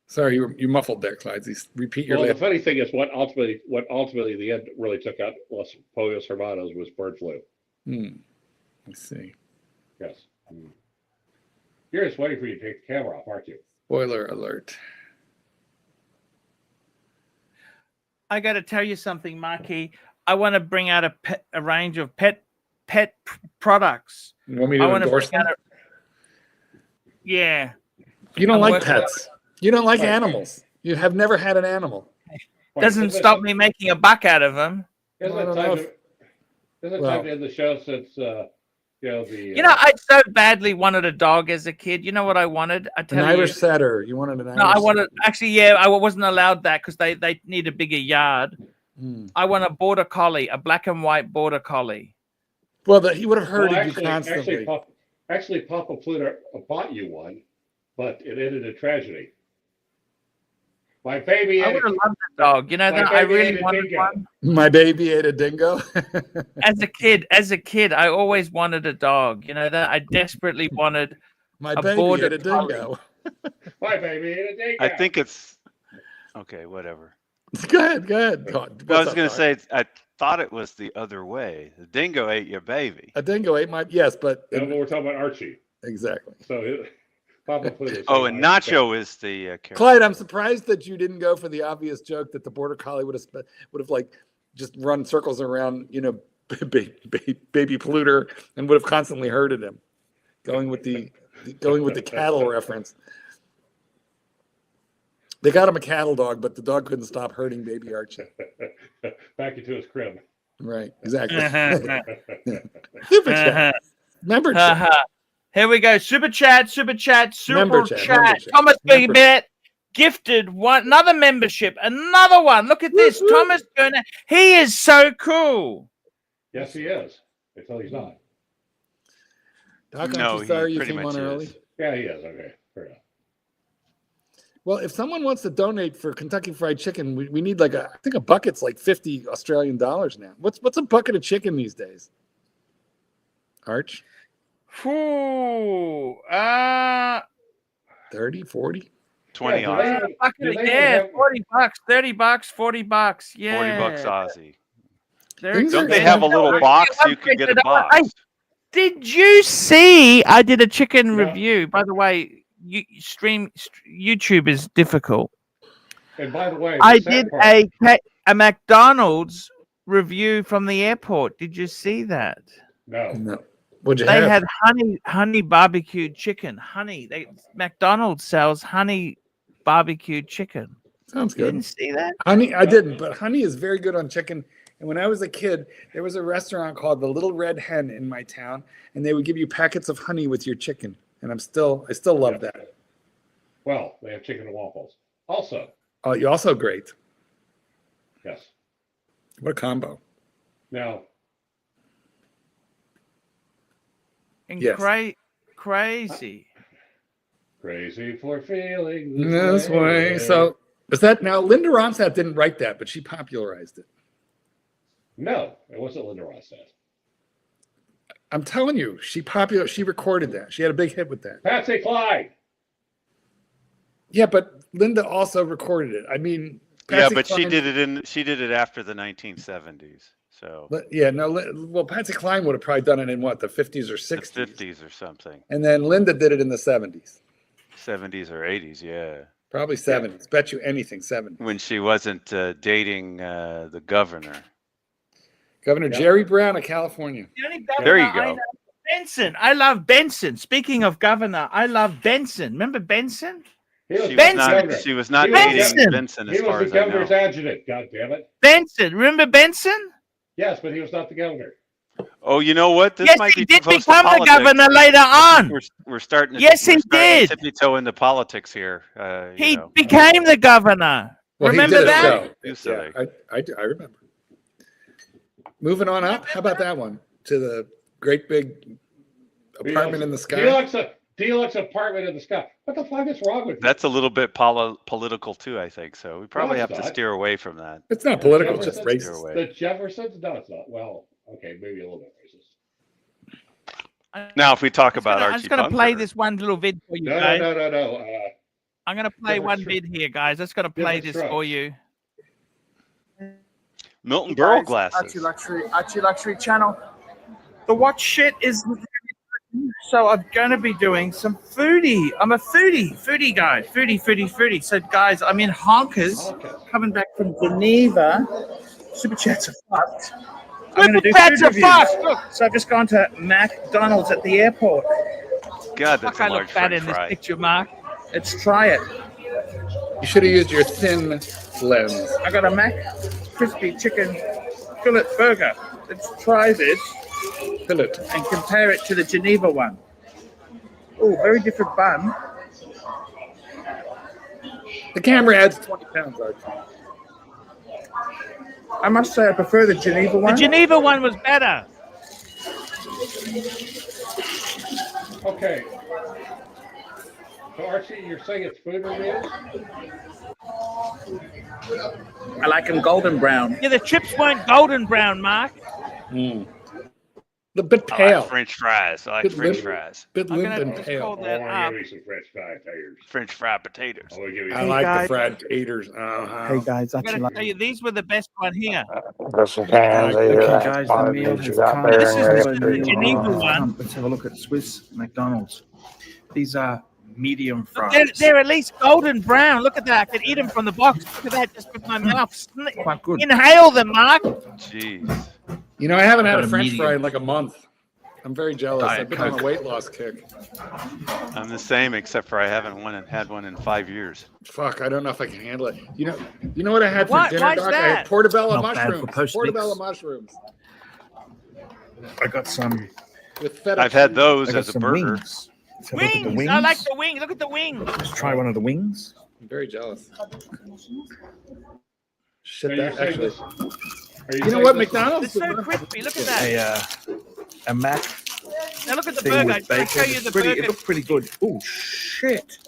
Sorry, you muffled there, Clyde. Repeat your Well, the last. funny thing is, what ultimately the end really took out Los Pollos Hermanos was bird flu. Let's see. Yes. You're just waiting for you to take the camera off, aren't you? Spoiler alert. I got to tell you something, Marky. I want to bring out a range of pet products. You want me to I want to endorse bring them? out yeah. You don't I'm like working- pets. You don't like Right. animals. You have never had an animal. Doesn't stop me making a buck out of them. Isn't I it don't time know to, isn't it well- time to end the show since you know the You know, I so badly wanted a dog as a kid. You know what I wanted? I An tell you. Irish setter. You wanted an Irish No, I wanted setter. actually. Yeah, I wasn't allowed that because they need a bigger yard. Hmm. I want a border collie, a black and white border collie. Well, he would have well, herded you constantly. actually, Papa Pluto bought you one, but it ended in tragedy. My baby. I would have loved a dog. You know My that I baby really ate a wanted dingo. one. My baby ate a dingo. As a kid, I always wanted a dog. You know that I desperately wanted. My A baby border ate a dingo. My baby ate a dingo. I think it's okay. Whatever. Go ahead. Well, I was going to say, I thought it was the other way. The dingo ate your baby. a dingo ate my but No, but we're talking about Archie. exactly. So Papa Pluto. Oh, and Nacho is the character. Clyde, I'm surprised that you didn't go for the obvious joke that the border collie would have like just run circles around, you know, baby Pluter and would have constantly herded him. Going with the cattle reference. They got him a cattle dog, but the dog couldn't stop herding baby Archie. Back into his crib. Right, exactly. Super chat. Member chat. Here we go. Super chat. Member chat, member chat. Thomas Member Burnett gifted another membership. Another one. Look at this. Woo-hoo. Thomas Burnett. He is so cool. Yes, he is. Until he's not. Doc, aren't No, you he sorry you pretty came much on is. early? Yeah, he is. Okay, fair enough. Well, if someone wants to donate for Kentucky Fried Chicken, we need I think a bucket's like $50 Australian now. What's a bucket of chicken these days? Arch? Ooh, 30, 40? 20 Yeah, Aussie. do they yeah, have- $40, $30, $40. Yeah, 40 bucks Aussie. Things Don't are they have a expensive. little box you can get a box? Did you see? I did a chicken No. review. By the way, YouTube is difficult. And by the way, I the sad did part- a McDonald's review from the airport. Did you see that? No. No. What'd you They have? had honey barbecued chicken. McDonald's sells honey barbecued chicken. Sounds You good. didn't see that? Honey, I didn't, but honey is very good on chicken. And when I was a kid, there was a restaurant called the Little Red Hen in my town, and they would give you packets of honey with your chicken. And I still love that. Well, they have chicken and waffles. Also, Oh, you also great. yes. What a combo. Now, And Yes. crazy. crazy for feeling This way. So is that now Linda Ronstadt didn't write that, but she popularized it. No, it wasn't Linda Ronstadt. I'm telling you, she recorded that. She had a big hit with that. Patsy Cline. Yeah, but Linda also recorded it. I mean, Yeah, Patsy but Cline- she did it after the 1970s. So Yeah, no. Well, Patsy Cline would have probably done it in what, the 50s or the 60s, 50s or something. and then Linda did it in the 70s, 70s or 80s, yeah. probably 70s. Bet you anything, 70s. When she wasn't dating the governor. Governor Jerry Brown of California. The only There you governor I go. know- Benson. I love Benson. Speaking of governor, I love Benson. Remember Benson? He was She was Benson. the not, governor. she was not He was dating Benson. Benson as He far was as the I know. governor's adjutant. God damn it. Benson. Remember Benson? Yes, but he was not the governor. Oh, you know what? This Yes, might he be did close to become the politics. governor later on. We're starting to Yes, he we're starting to did. tippy toe into politics here. He You know. became the governor. Well, Remember he did that? a show. You silly. Yeah, I remember. Moving on up. How about that one? To the great big apartment in the sky. Deluxe apartment in the sky. What the fuck is wrong with you? That's a little bit political too, I think. So we probably it's have to not. steer away from that. It's not political, it's just Jefferson- racist. away. The Jeffersons? No, it's not. Well, okay, maybe a little bit racist. Now, if we talk about I'm Archie just going to play Bunker, this one little vid for you No, guys. no. I'm going to play Different one strokes. vid here, guys. Just going to play Different this for strokes. you. Milton Berle Archie glasses. Luxury channel. The watch shit is So I'm going to be doing some foodie. I'm a foodie guy, foodie. So guys, I'm in Honkers, coming back from Geneva. Super chats are fucked. I'm going to do food reviews. So I've just gone to McDonald's at the airport. God, that's Fuck, a I large look bad French in this fry. picture, Mark. Let's try it. You should have used your thin lens. I got a Mac crispy chicken fillet burger. Let's try this Fillet. and compare it to the Geneva one. Oh, very different bun. The camera adds 20 pounds, Archie. I must say I prefer the Geneva one. The Geneva one was better. Okay. So Archie, you're saying it's food reviews? I like them golden brown. Yeah, the chips weren't golden brown, Mark. The bit I pale. like French fries. I like Bit French limp. fries. Bit I'm limp gonna and just pale. call that I up. want to give me some French fried taters. French fried potatoes. I want to give me I some. like guys. the fried taters. Uh-huh. guys, I'm going to tell you, these were the best one here. There's some cans Okay, guys, the meal has come. This is the the Geneva one. Let's have a look at Swiss McDonald's. These are medium Look, fries. they're at least golden brown. Look at that. I can eat them from the box. Look at that, just with my mouth. Quite good. Inhale them, Mark. Jeez. You know, I haven't had got a a French medium. fry in like a month. I'm very jealous. Diet I've been on a Coke. weight loss kick. I'm the same, except for I haven't had one in 5 years. Fuck, I don't know if I can handle it. You know what I had for Why- dinner, why's Doc? I that? had portobello Not bad for mushrooms. post-mix. Portobello mushrooms I got some. with feta. I've had cheese. those I got as a some burger. wings. Let's have a look at the Wings. wings. I like the wing. Look at the wing. Let's try one of the wings. I'm very jealous. Are Shit, you that saying actually. this- You know what, It's McDonald's? so crispy. Look at that. A Mac Now look at the thing burger. with I'll show bacon. you It's the pretty, burger. it looks pretty good. Oh shit!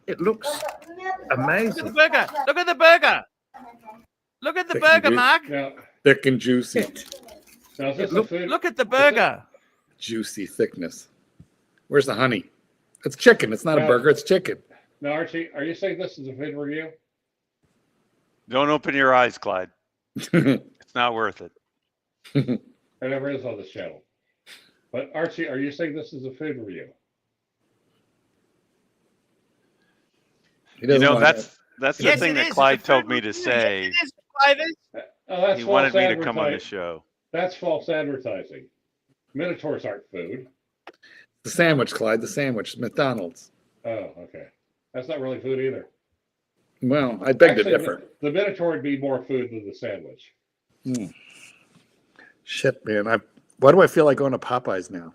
It looks Look at the amazing. burger. Look at the burger. Look at the Thick burger, and Mark. Now, Thick and juicy. now is this a Look- food? Look at the burger. Juicy thickness. Where's the honey? It's chicken. It's not a Yeah. burger. It's chicken. Now, Archie, are you saying this is a food review? Don't open your eyes, Clyde. It's not worth it. It never is on this channel. But Archie, are you saying this is a food review? He You doesn't know, want that's the Yes, thing it that is. Clyde It's a told food me to review. say. Yes, it is, Clive. Oh, that's He false wanted me to come on the advertising. show. That's false advertising. Minotaurs aren't food. the sandwich, Clyde. The sandwich. McDonald's. Oh, okay. That's not really food either. Well, I beg to Actually, differ. The Minotaur would be more food than the sandwich. Shit, man. Why do I feel like going to Popeyes now?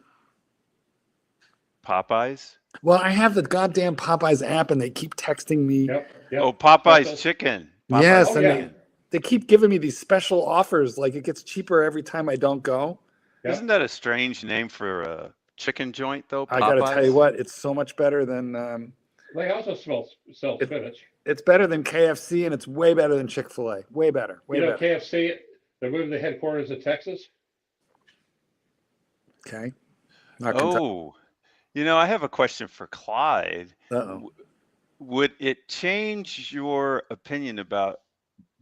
Popeyes? Well, I have the goddamn Popeyes app, and they keep texting me. Yep. Oh, Popeyes That's- chicken. Yes, Oh, and yeah. they keep giving me these special offers. Like it gets cheaper every time I don't go. Yeah. Isn't that a strange name for a chicken joint, though? I got to tell you Popeyes? what, it's so much better than They also sell spinach. it's better than KFC, and it's way better than Chick-fil-A. Way better. Way You know, better. KFC, they moved the headquarters to Texas. Okay. Not Kentucky. Oh, you know, I have a question for Clyde. Uh-oh. Would it change your opinion about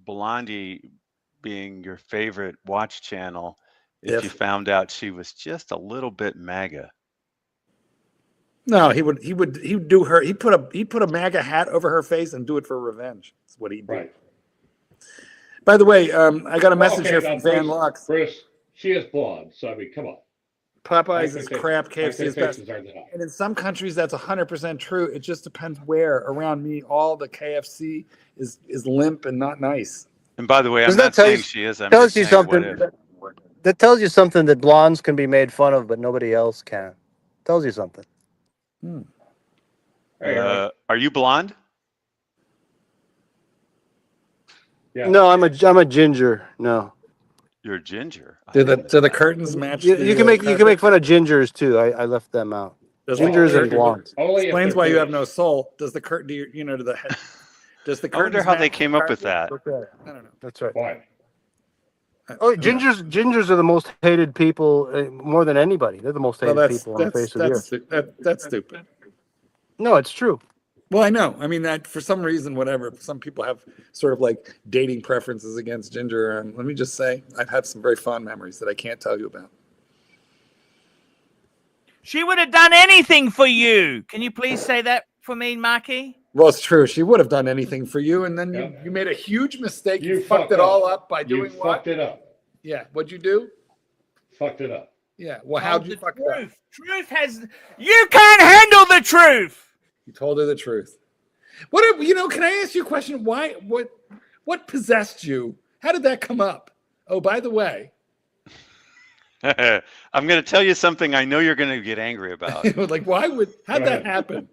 Blondie being your favorite watch channel if you If- found out she was just a little bit MAGA? No, he would do her. He put a MAGA hat over her face and do it for revenge. That's what he did. Right. By the way, I got a message Okay, here now, from Van Bruce- Lux. Bruce, she is blonde, so I mean, come on. Popeyes is crap. KFC is best. Expectations aren't that high. And in some countries, that's 100% true. It just depends where. Around me, all the KFC is limp and not nice. And by the way, I'm Doesn't that not tell saying you- she is. I'm tells just you saying what something. if. That tells you something that blondes can be made fun of, but nobody else can. Tells you something. Hey, Eric. Are you blonde? Yeah. No, I'm a ginger. No, You're ginger. I Do didn't the know. curtains match? you the, can make carpet? fun of gingers too. I left them out. Does Gingers the and curtain- blondes. Only if Explains they're why you have British. no soul. Does the curtain? Do you know? Does the I wonder curtains how they match came the up with that. carpet? I don't know. That's right. Why? Oh, gingers are the most hated people, more than anybody. They're the most Well, hated that's people on the face of the earth. that's stupid. No, it's true. Well, I know. I mean, that for some reason, whatever. Some people have sort of like dating preferences against ginger. And let me just say, I've had some very fond memories that I can't tell you about. She would have done anything for you. Can you please say that for me, Marky? Well, it's true. She would have done anything for you, and then you made a huge mistake. You fucked it all up by doing what? Fucked it up. Yeah. What'd you do? Fucked it up. Yeah. Well, how'd you fuck it up? Truth has. You can't handle the truth. You told her the truth. What? Can I ask you a question? Why? What possessed you? How did that come up? Oh, by the way, I'm going to tell you something I know you're going to get angry about. like, how'd that happen?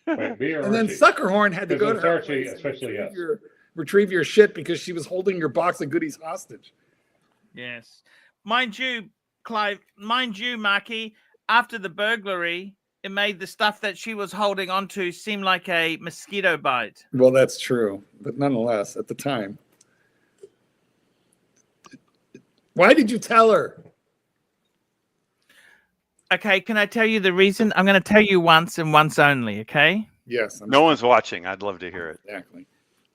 Wait, and then Suckerhorn had to go to her Archie, especially retrieve your shit because she was holding your box of goodies hostage. Yes. Mind you, Clive, Marky, after the burglary, it made the stuff that she was holding onto seem like a mosquito bite. Well, that's true. But nonetheless, at the time. Why did you tell her? Okay, can I tell you the reason? I'm going to tell you once and once only, okay? Yes. No one's watching. I'd love to hear it. Exactly.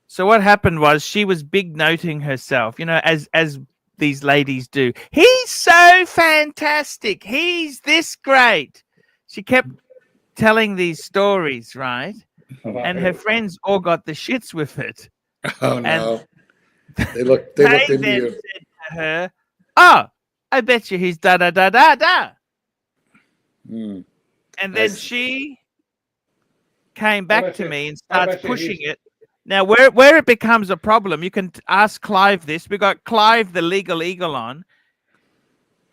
So what happened was she was big noting herself, as these ladies do. He's so fantastic. He's this great. She kept telling these stories, right? And her friends all got the shits with it. Oh, no. And they looked into then you. said to her, "Oh, I bet you he's da-da-da-da-da." Mm. And then she came back to me and starts pushing it. Now, where it becomes a problem, you can ask Clive this. We got Clive, the legal eagle, on.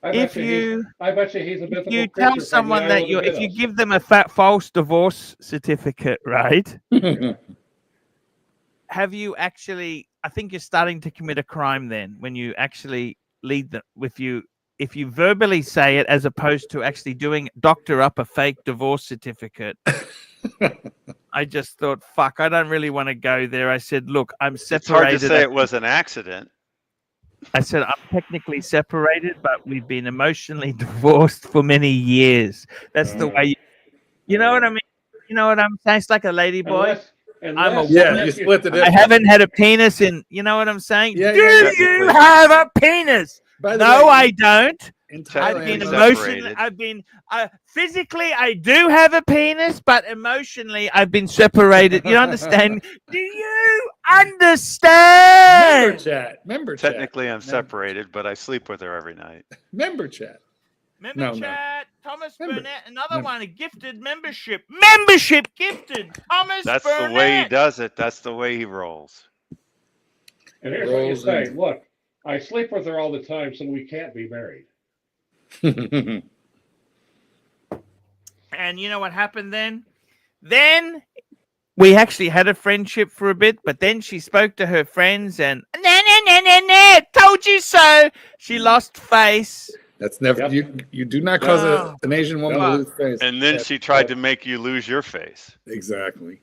I bet you he's a mythical you tell creature someone from the that Isle of if you Minos. give them a false divorce certificate, right? Have you actually? I think you're starting to commit a crime then when you actually lead them if you verbally say it as opposed to actually doctor up a fake divorce certificate. I just thought, fuck, I don't really want to go there. I said, look, I'm separated. It's hard to say it was an accident. I said, I'm technically separated, but we've been emotionally divorced for many years. That's the way you know what I mean? You know what I'm saying? It's like a lady boy. You split the difference. I haven't had a penis in, you know what I'm saying? Yeah, Do you have a penis? No, I don't. I've been emotionally, physically, I do have a penis, but emotionally, I've been separated. You understand? Do you understand? Member chat. Technically, I'm separated, but I sleep with her every night. Member chat. Member chat. Thomas Burnett, another one, a gifted membership. Membership gifted. Thomas That's Burnett. the way he does it. That's the way he rolls. And here's what you say. Look, I sleep with her all the time, so we can't be married. And you know what happened then? Then we actually had a friendship for a bit, but then she spoke to her friends and told you so. She lost face. That's never you do not cause an Asian woman to lose face. And then she tried to make you lose your face. Exactly.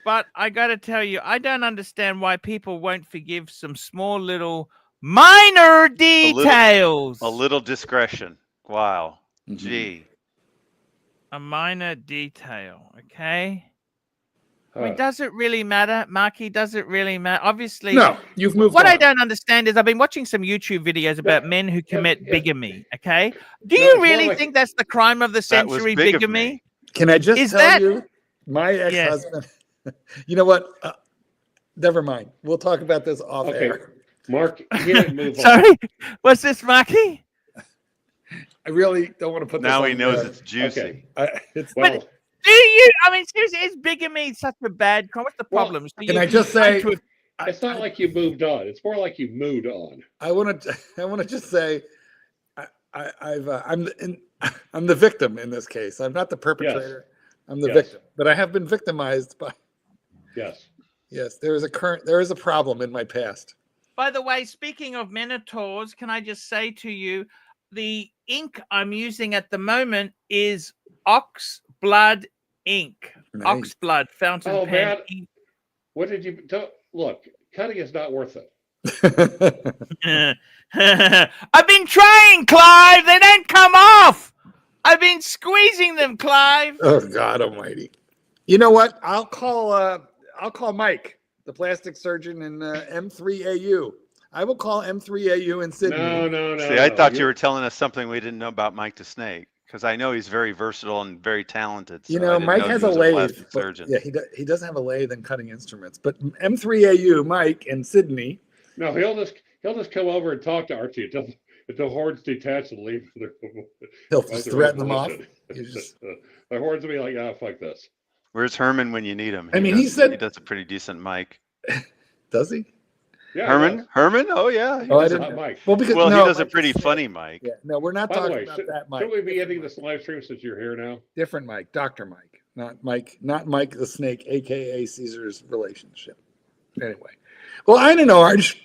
But I got to tell you, I don't understand why people won't forgive some small little minor details. A little discretion. Wow. Gee. A minor detail, okay? I mean, does it really matter, Marky? Does it really matter? Obviously, no. You've moved. What on. I don't understand is I've been watching some YouTube videos about men who commit bigamy. Okay, do you really think that's the crime of the century, bigamy? Can I just tell you, my ex-husband? Yes. You know what? Never mind. We'll talk about this off air. Mark, he didn't move on. Sorry, what's this, Marky? I really don't want to put this now on he knows it's juicy. But do you? I mean, seriously, is bigamy such a bad crime? What's the problem? Can I just say, it's not like you moved on. It's more like you moved on. I want to just say, I'm the victim in this case. I'm not the perpetrator. Yes. I'm the victim, but I have been victimized by. Yes. There is a problem in my past. By the way, speaking of minotaurs, can I just say to you, the ink I'm using at the moment is Ox Blood ink. Nice. Ox Blood fountain pen ink. What did you look? Cutting is not worth it. I've been trying, Clive. They don't come off. I've been squeezing them, Clive. Oh God Almighty! You know what? I'll call Mike, the plastic surgeon in M3AU. I will call M3AU in Sydney. No. See, I thought you were telling us something we didn't know about Mike the Snake. because I know he's very versatile and very talented. So You I know, didn't Mike know he has a was lathe. plastic But surgeon. yeah, he doesn't have a lathe and cutting instruments. But M3AU, Mike and Sydney. No, he'll just come over and talk to Archie until hordes detach and leave. He'll just threaten them off. The hordes will be like, "Ah, fuck this." Where's Herman when you need him? I mean, he said- he does a pretty decent mic. Does he? Yeah, Herman? Herman? Oh yeah. Oh, I Not didn't. Mike. Well, because Well, no, he does a Mike pretty is- funny mic. Yeah, no, we're not By the talking way, about should, that Mike. should we be ending this live stream since you're here now? Different Mike, Dr. Mike, not Mike the Snake, aka Caesar's relationship. Anyway, well, I don't know, Arch.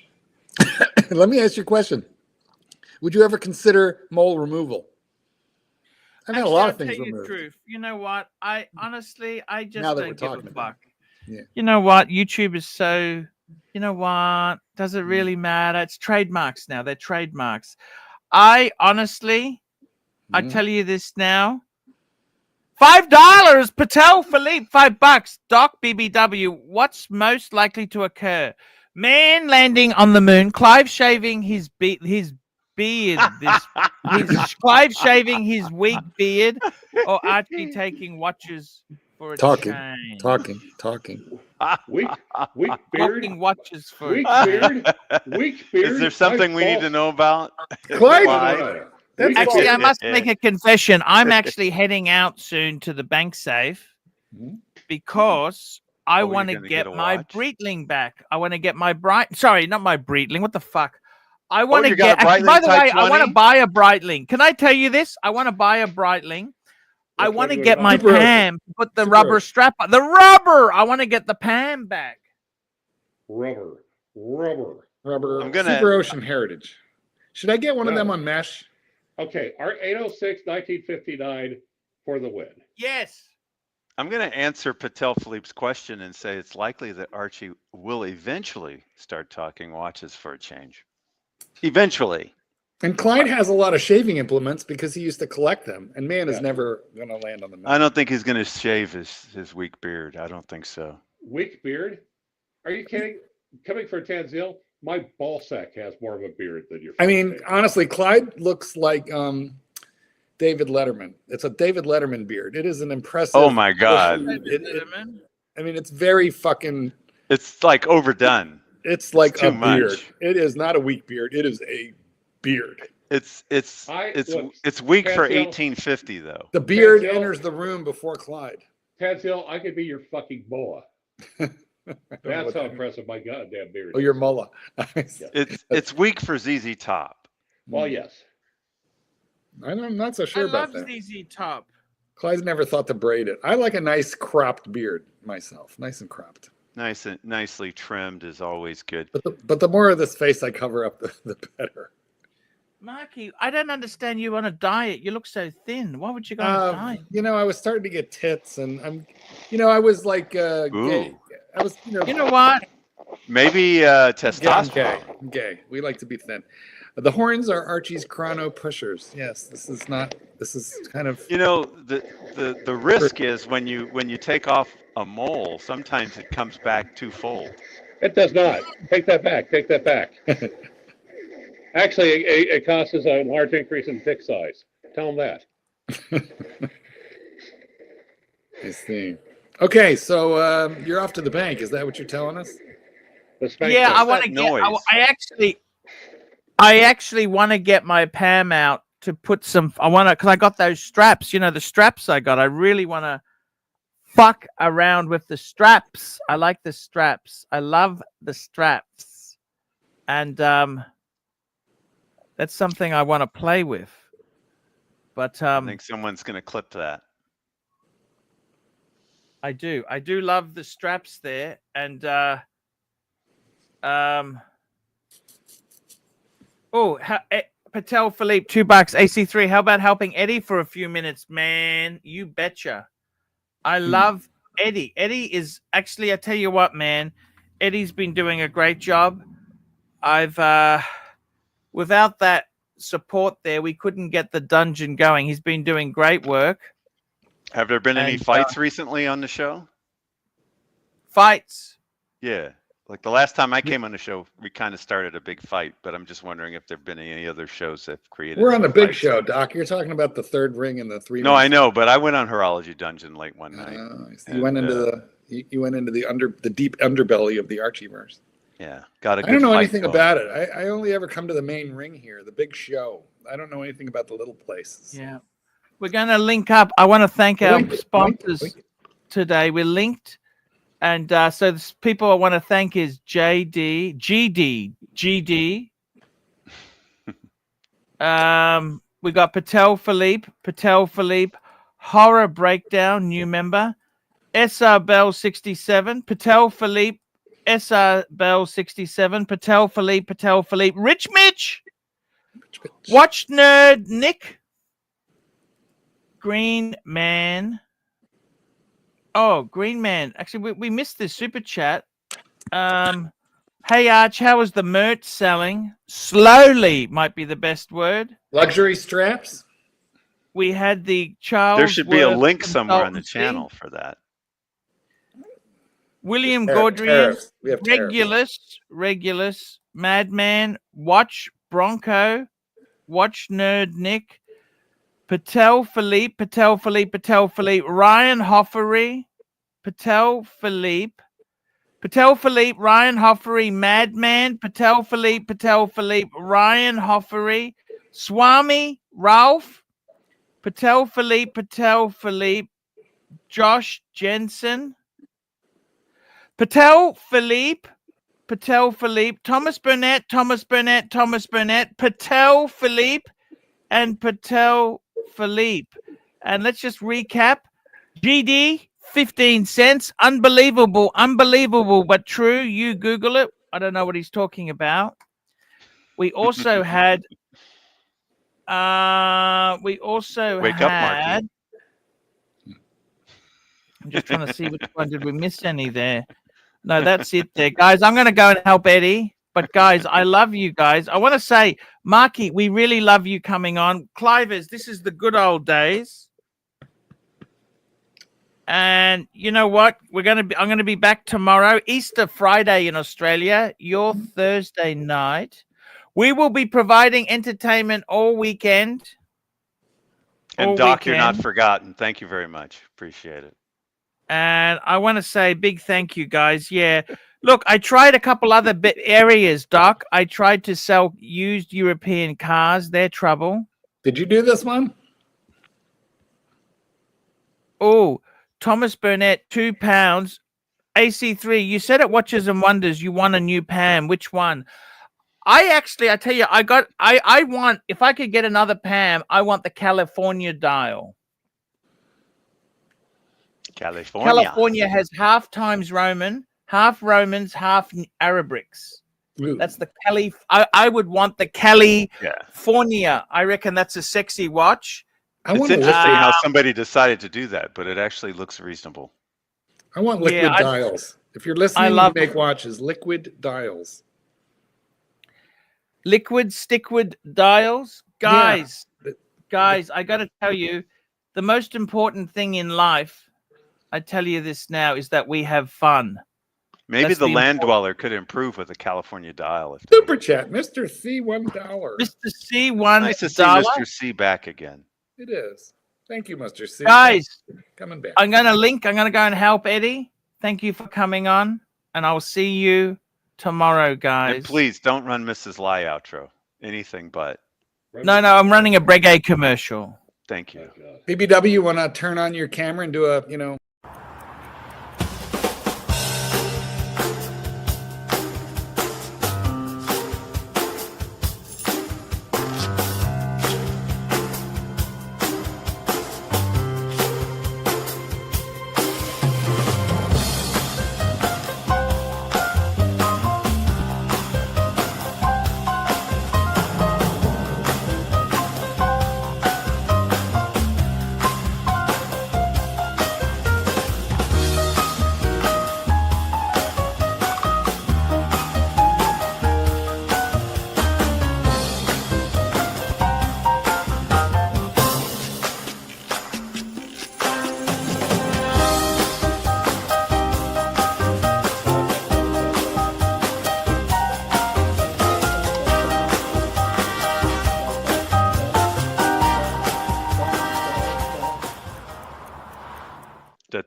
Let me ask you a question. Would you ever consider mole removal? I've had a lot of things I'll tell you the removed. truth. You know what? I honestly, I just Now that don't we're give a talking about fuck. Yeah. You know what? YouTube is so. You know what? Does it really matter? It's trademarks now. They're trademarks. I honestly, I Mhm. tell you this now. $5, Patel Philippe, $5. Doc BBW. What's most likely to occur? Man landing on the moon. Clive shaving his beard. Clive shaving his weak beard, or Archie taking watches for a Talking, change. talking. Weak beard. Talking watches for Weak a change. beard. Weak beard. Is there something we need to know about? Clive? No. That's Weak Actually, beard. I must make a confession. I'm actually heading out soon to the bank safe Mhm. because I Oh, you're want to gonna get get a my watch? Breitling back. I want to get my Sorry, not my Breitling. What the fuck? I want to you got get. a Actually, by Breitling the way, Type I want to 20? buy a Breitling. Can I tell you this? I want to buy a Breitling. I Which want one to you get wanna my buy? Super Ocean. Pam, put the Super rubber Ocean. strap on. The rubber! I want to get the Pam back. Rubber. Rubber. I'm gonna- Super Ocean Heritage. Should I get one of No. them on mesh? Okay, our 806 1959 for the win. Yes. I'm going to answer Patel Philippe's question and say it's likely that Archie will eventually start talking watches for a change. Eventually. And Clyde has a lot of shaving implements because he used to collect them, and man is Yeah. never going to land on the I don't think he's going to shave his weak beard. I don't think so. Weak beard? Are you kidding? Coming from Tanzil, my ball sack has more of a beard than your. I mean, face. honestly, Clyde looks like David Letterman. It's a David Letterman beard. It is an impressive. Oh my God. I mean, it's very fucking. It's like overdone. It's like too a beard. much. It is not a weak beard. It is a beard. It's weak for Tanzil, 1850 though. The beard Tanzil. enters the room before Clyde. Tanzil, I could be your fucking boa. I don't know That's what how that means. impressive my goddamn beard Oh, is. your mullah. It's weak for ZZ Top. Well, yes. I'm not so I sure about love that. ZZ Top. Clyde's never thought to braid it. I like a nice cropped beard myself, nice and cropped. Nice and nicely trimmed is always good. But the more of this face I cover up, the better. Marky, I don't understand you on a diet. You look so thin. Why would you go on a diet? You know, I was starting to get tits, and I was like, gay. Ooh. I was, You know what? Maybe Yeah, I'm testosterone. gay. I'm gay. We like to be thin. The horns are Archie's chrono pushers. Yes, this is kind of. You know, the risk is when you take off a mole, sometimes it comes back twofold. It does not. Take that back. Take that back. Actually, it causes a large increase in dick size. Tell them that. I see. Okay, so you're off to the bank. Is that what you're telling us? The spank Yeah, I thing. want to that get. noise? I actually want to get my Pam out to put some. I want to because I got those straps. You know the straps I got. I really want to fuck around with the straps. I like the straps. I love the straps, and that's something I want to play with. But I think someone's going to clip that. I do love the straps there, and Patel Philippe, $2. AC3, how about helping Eddie for a few minutes, man? You betcha. I love Eddie. Eddie is actually, I tell you what, man, Eddie's been doing a great job. I've without that support there, we couldn't get the dungeon going. He's been doing great work. Have there been any And, fights recently on the show? Fights. Yeah. Like the last time I came on the show, we kind of started a big fight, but I'm just wondering if there've been any other shows that have created. We're on a some big fights. show, Doc. You're talking about the third ring and the three. No, I know, but I went on Horology Dungeon late one night. You went into the deep underbelly of the Archieverse. Yeah, got a good I don't know fight anything going. about it. I only ever come to the main ring here, the big show. I don't know anything about the little places. Yeah. We're going to link up. I want to thank our Link it, sponsors link it. today. We're linked. And so the people I want to thank is JD, GD. We got Patel Philippe, Horror Breakdown, new member, SR Bell 67, Patel Philippe, SR Bell 67, Patel Philippe, Rich Mitch, Watch Nerd Nick, Green Man. Oh, Green Man. Actually, we missed this super chat. Hey, Arch, how is the merch selling? Slowly might be the best word. Luxury straps? We had the Charles. There should be a Worth link somewhere on the Consultancy, channel for that. William Tariffs. Gaudrias, We have tariffs. Regulus, Madman, Watch Bronco, Watch Nerd Nick, Patel Philippe, Ryan Hoffery, Patel Philippe, Ryan Hoffery, Madman, Patel Philippe, Ryan Hoffery, Swami, Ralph, Patel Philippe, Josh Jensen, Patel Philippe, Thomas Burnett, Patel Philippe, and Patel Philippe. And let's just recap. GD, 15 cents. Unbelievable, but true. You Google it. I don't know what he's talking about. We also had Wake up, Marky. I'm just trying to see which one. Did we miss any there? No, that's it there. Guys, I'm going to go and help Eddie. But guys, I love you guys. I want to say, Marky, we really love you coming on. Clivers, this is the good old days. And you know what? I'm going to be back tomorrow, Easter Friday in Australia, your Thursday night. We will be providing entertainment all weekend. And Doc, you're not forgotten. Thank you very much. Appreciate it. And I want to say big thank you, guys. Yeah. Look, I tried a couple other areas, Doc. I tried to sell used European cars. They're trouble. Did you do this one? Oh, Thomas Burnett, £2. AC3, you said at Watches and Wonders you want a new Pam. Which one? I tell you, I want, if I could get another Pam, I want the California dial. California has half times Roman, half Romans, half Arabics. Ooh. That's the Cali. I would want the California. I reckon that's a sexy watch. It's interesting how somebody decided to do that, but it actually looks reasonable. I want liquid dials. If you're listening, you make watches. Liquid dials. Liquid stickwood dials. Guys, I got to tell you, the most important thing in life, I tell you this now, is that we have fun. Maybe the land dweller could improve with a California dial. Super chat, Mr. C, $1. Mr. C, $1. Nice to see Mr. C back again. It is. Thank you, Mr. C. Guys, coming back. I'm going to go and help Eddie. Thank you for coming on, and I'll see you tomorrow, guys. And please don't run Mrs. Lai outro. Anything but. No, I'm running a Breguet commercial. Thank you. BBW, you want to turn on your camera and do a,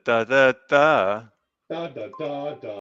Da da da. Da da da da.